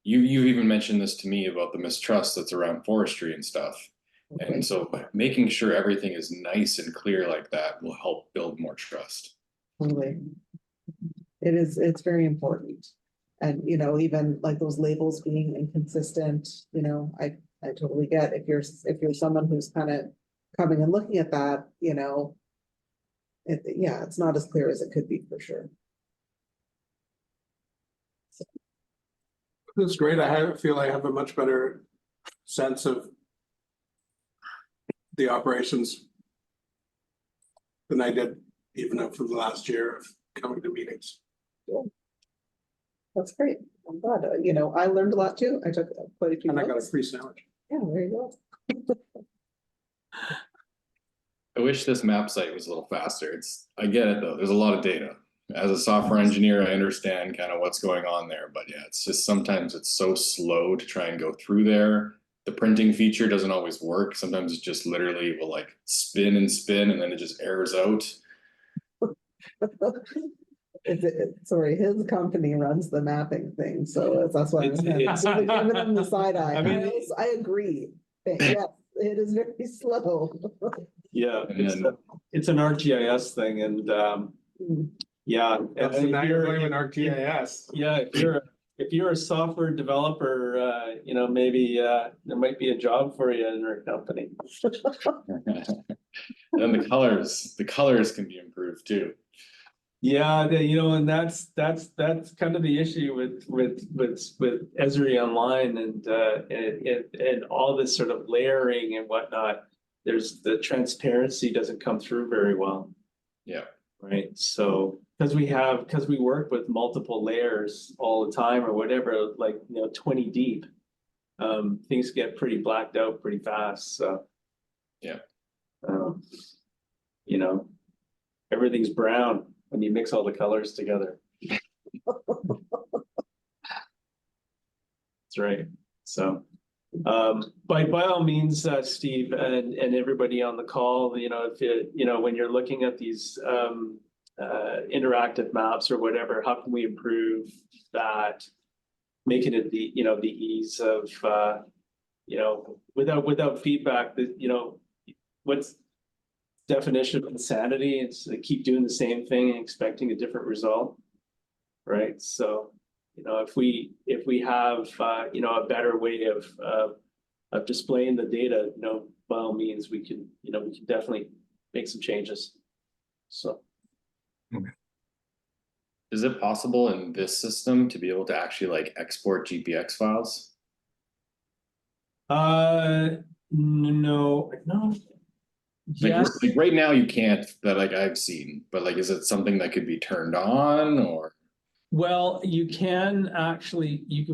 you even mentioned this to me about the mistrust that's around forestry and stuff. Okay. And so making sure everything is nice and clear like that will help build more trust. Totally. it's very important. And, you know, even like those labels being inconsistent, you know, I totally get if you're someone who's kind of coming and looking at that, you know, yeah, it's not as clear as it could be for sure. That's great. Feel I have a much better sense of the operations than I did even up for the last year of coming to meetings. That's great. I'm glad, you know, I learned a lot too. I took quite a few And I got a notes. free sandwich. Yeah, there you go. I wish this map site was a little faster. I get it though. There's a lot of data. As a software engineer, I understand kind of what's going on there, but yeah, it's just sometimes it's so slow to try and go through there. The printing feature doesn't always work. Sometimes it just literally will like spin and spin and then it just errors out. Sorry, his company runs the mapping thing, so that's why I'm It's- giving him the side eye. I mean- I agree. Yes, it is very slow. Yeah, And then- it's an ArcGIS thing, and yeah. And if now you're you're- blaming ArcGIS. Yeah, if you're a software developer, you know, maybe there might be a job for you in our company. And the colors can be improved too. Yeah, you know, and that's kind of the issue with Esri Online and all this sort of layering and whatnot. There's the transparency doesn't come through very well. Yeah. Right. So because we work with multiple layers all the time or whatever, like, you know, 20 deep, things get pretty blacked out pretty fast. So Yeah. You know, everything's brown when you mix all the colors together. That's right. So by all means, Steve and everybody on the call, you know, when you're looking at these interactive maps or whatever, how can we improve that, making it the ease of without feedback, that, you know, what's definition of insanity? It's to keep doing the same thing and expecting a different result, right? So, you know, if we have a better way of displaying the data, you know, by all means, we can definitely make some changes. So. Is it possible in this system to be able to actually like export GPX files? No. Like, like right now you can't, that like I've seen, but like, is it something that could be turned on or? Well, you can actually, if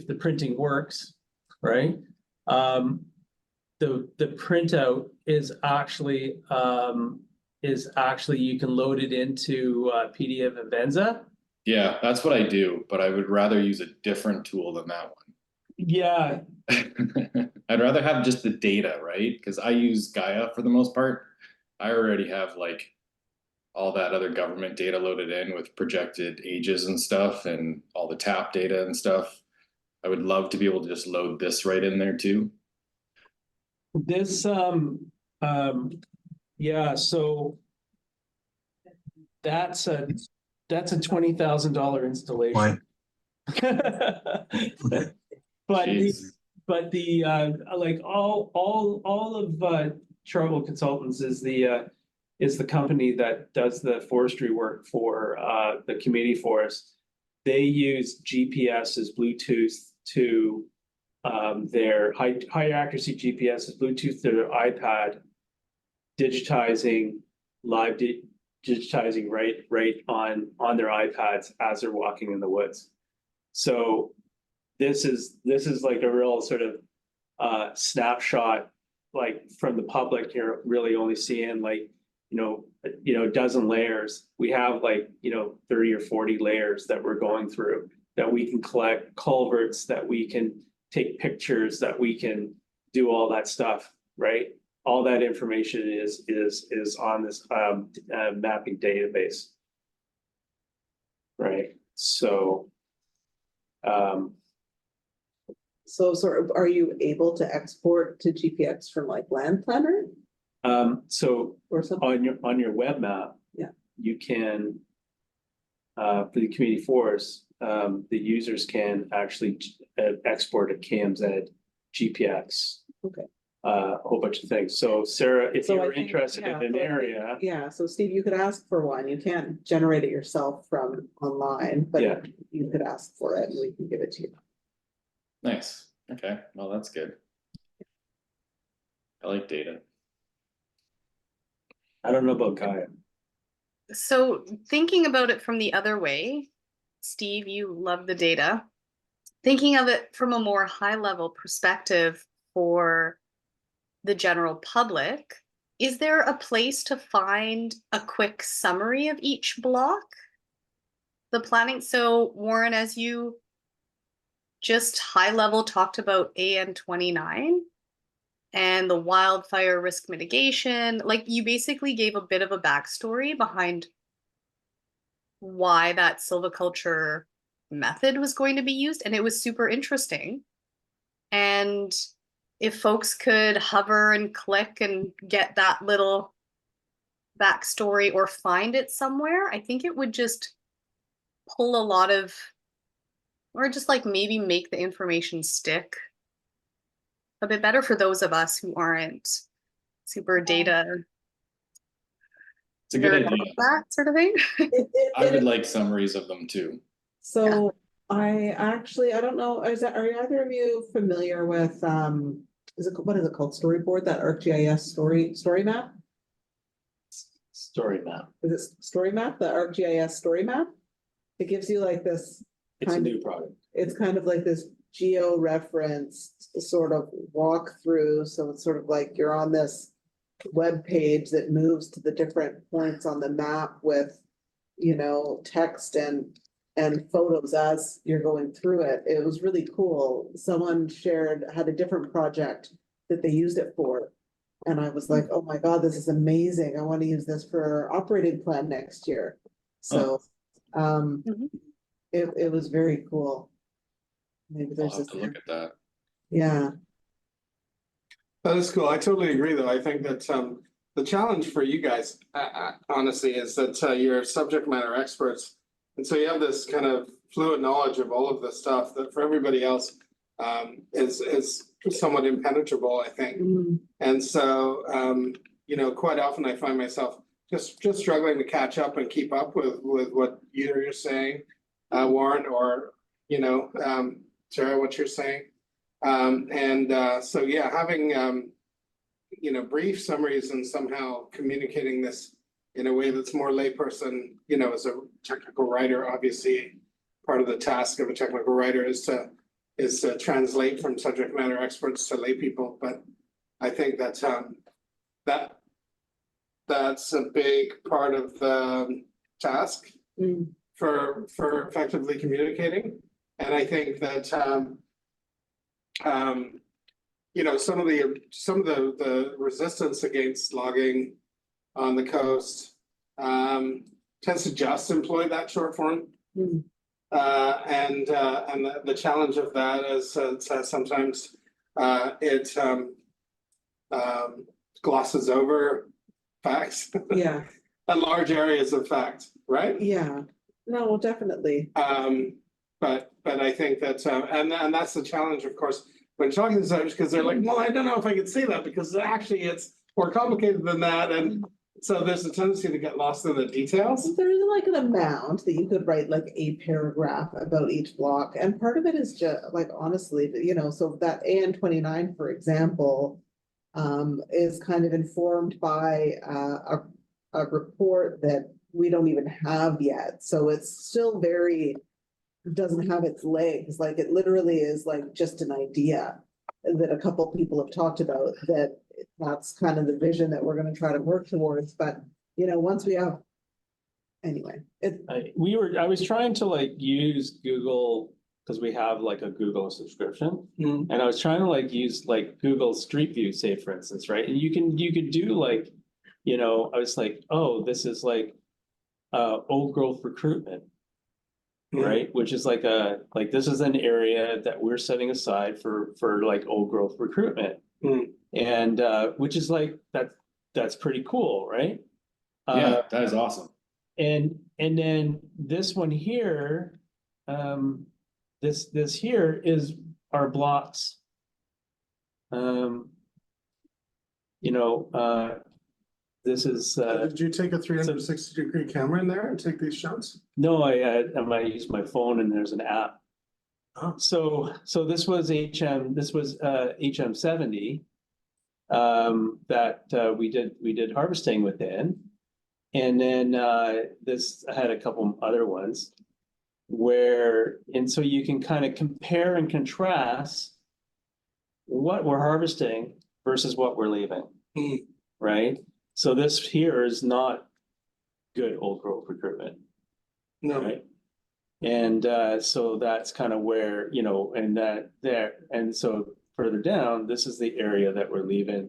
the printing works, right? The printout is actually you can load it into PDF Avenza. Yeah, that's what I do, but I would rather use a different tool than that one. Yeah. I'd rather have just the data, right? Because I use Gaia for the most part. I already have like all that other government data loaded in with projected ages and stuff and all the TAP data and stuff. I would love to be able to just load this right in there too. This yeah, so that's a $20,000 installation. Why? But the like all of Chartwell Consultants is the company that does the forestry work for the community forest. They use GPS as Bluetooth to their high accuracy GPS as Bluetooth to their iPad, digitizing right on their iPads as they're walking in the woods. So this is like a real sort of snapshot, like from the public. You're really only seeing like, a dozen layers. We have like, 30 or 40 layers that we're going through, that we can collect culverts, that we can take pictures, that we can do all that stuff, right? All that information is on this mapping database, right? So sort of, are you able to export to GPX from like Land Planner so or something? on your web map, Yeah. you can for the community forest, the users can actually export a KMZ GPX. Okay. A whole bunch of things. So Sarah, if So you I were think- interested in yeah, an so I think- area, Yeah, so Steve, you could ask for one. You can't generate it yourself from online, Yeah. but you could ask for it and we can give it to you. Nice, okay, well, that's good. I like data. I don't know about Gaia. So thinking about it from the other way, Steve, you love the data. Thinking of it from a more high level perspective for the general public, is there a place to find a quick summary of each block? The planning, so Warren, as you just high level talked about AN 29 and the wildfire risk mitigation, like you basically gave a bit of a backstory behind why that silviculture method was going to be used, and it was super interesting. And if folks could hover and click and get that little backstory or find it somewhere, I think it would just pull a lot of, or just like maybe make the information stick a bit better for those of us who aren't super data It's a good nerd idea. about that sort of thing. I would like summaries of them too. So I actually, I don't know, are either of you familiar with, what is it called? Storyboard, that ArcGIS story map? Story map. Is it story map, the ArcGIS story map? It gives you like this, It's a Kind of. new product. it's kind of like this geo-referenced sort of walkthrough. So it's sort of like you're on this web page that moves to the different points on the map with, text and photos as you're going through it. It was really cool. Someone had a different project that they used it for. And I was like, oh my God, this is amazing. I want to use this for our operating plan next year. So, Mhm. it was very cool. Maybe I'll there's have this, to look at that. yeah, That is cool. I totally agree, though. I think that the challenge for you guys, honestly, is that you're subject matter experts. And so you have this kind of fluid knowledge of all of this stuff that for everybody else is somewhat impenetrable, I think. Mm, And so, quite often I find myself just struggling to catch up and keep up with what either you're saying, Warren, or, Sarah, what you're saying. So, yeah, having, brief summaries and somehow communicating this in a way that's more layperson, as a technical writer, obviously part of the task of a technical writer is to translate from subject matter experts to lay people. But I think that's a big part of the task mm, for effectively communicating. And I think that some of the resistance against logging on the coast tends to just employ that short form. mm. And the challenge of that is sometimes it glosses over facts Yeah, and large areas of fact, right? yeah, no, definitely. But I think that and that's the challenge, of course, when talking to subjects, because they're like, well, I don't know if I can say that because actually it's more complicated than that, and so there's a tendency to get lost in the details. There is like an amount that you could write like a paragraph about each block, and part of it is just like honestly, so that AN 29, for example, is kind of informed by a report that we don't even have yet. So it's still doesn't have its legs. Like it literally is like just an idea that a couple people have talked about, that's kind of the vision that we're going to try to work towards. But once we have, anyway, I was trying to like use Google because we have like a Google subscription, and I was trying to like use like Google Street View, say for instance, right? And you could do like, I was like, oh, this is like old growth recruitment, right? Which is like this is an area that we're setting aside for like old growth recruitment, and which is like that's pretty cool, right? Yeah, that is awesome. and then this one here, this here is our blocks. You know, this is, Did you take a 360-degree camera in there and take these shots? no, I might use my phone and there's an app. Oh. So this was HM70 that we did harvesting within. And then this I had a couple other ones and so you can kind of compare and contrast what we're harvesting versus what we're leaving. Right? So this here is not good old growth recruitment. No. Right? And so that's kind of where, you know, and so further down, this is the area that we're leaving.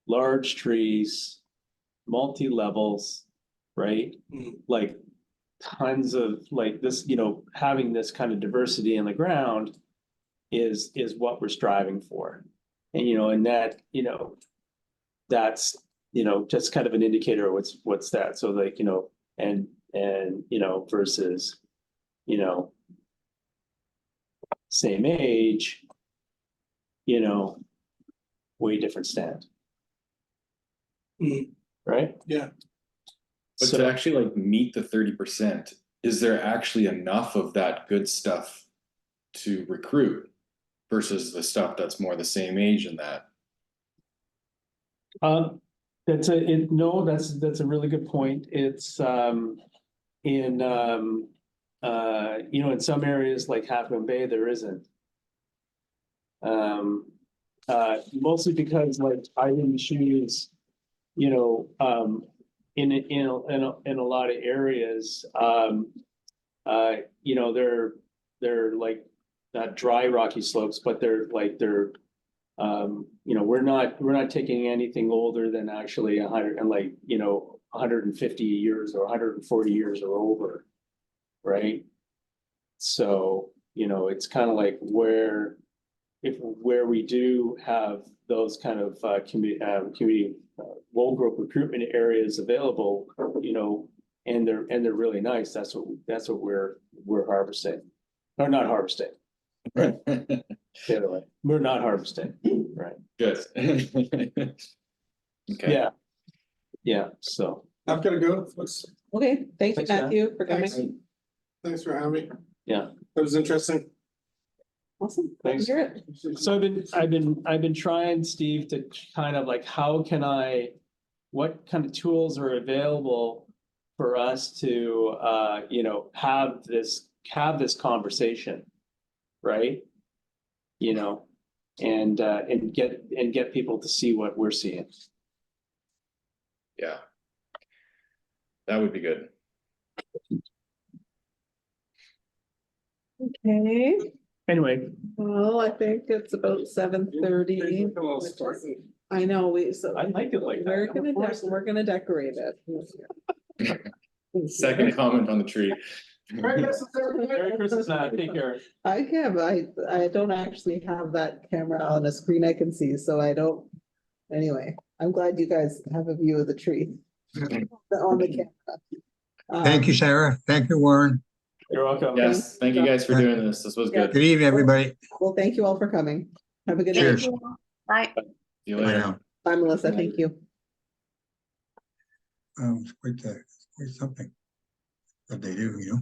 Large trees, multi-levels, right? Like tons of like this, you know, having this kind of diversity in the ground is what we're striving for. And, you know, and that, you know, that's, you know, just kind of an indicator of what's that. So like, you know, and, you know, versus, you know, same age, you know, way different stand. Right? Yeah. But So- to actually like meet the 30%, is there actually enough of that good stuff to recruit versus the stuff that's more the same age in that? That's a really good point. It's in you know, in some areas like Half Moon Bay, there isn't. Mostly because like I didn't choose, you know, in a lot of areas, you know, they're like not dry rocky slopes, but they're you know, we're not taking anything older than actually 100 and like, you know, 150 years or 140 years or over, right? So, you know, it's kind of like where we do have those kind of community old growth recruitment areas available, you know, and they're really nice. That's what we're harvesting, or not harvesting. Right. The other way, we're not harvesting. Right. Good. Okay. Yeah. So I've got to go. Okay, thank you, Thanks, Matt. Matthew, for coming. Thanks. Thanks for having me. yeah. That was interesting. Awesome. Glad to Thanks. hear it. So I've been trying, Steve, to kind of like what kind of tools are available for us to you know, have this conversation, right? You know, and get people to see what we're seeing. Yeah. That would be good. Okay, Anyway, well, I think it's about 7:30. I know, I like it like that. we're gonna decorate it. Second comment on the tree. Merry Christmas, take care. I don't actually have that camera on a screen I can see, so I don't. Anyway, I'm glad you guys have a view of the tree on the camera. Thank you, Sarah. Thank you, Warren. You're welcome. Yes, thank you guys for doing this. This was Yeah. good. Good evening, everybody. Well, thank you all for coming. Have a good night. Cheers. Bye. See you Bye later. now. Bye, Melissa. Thank you. It's quite something that they do, you know.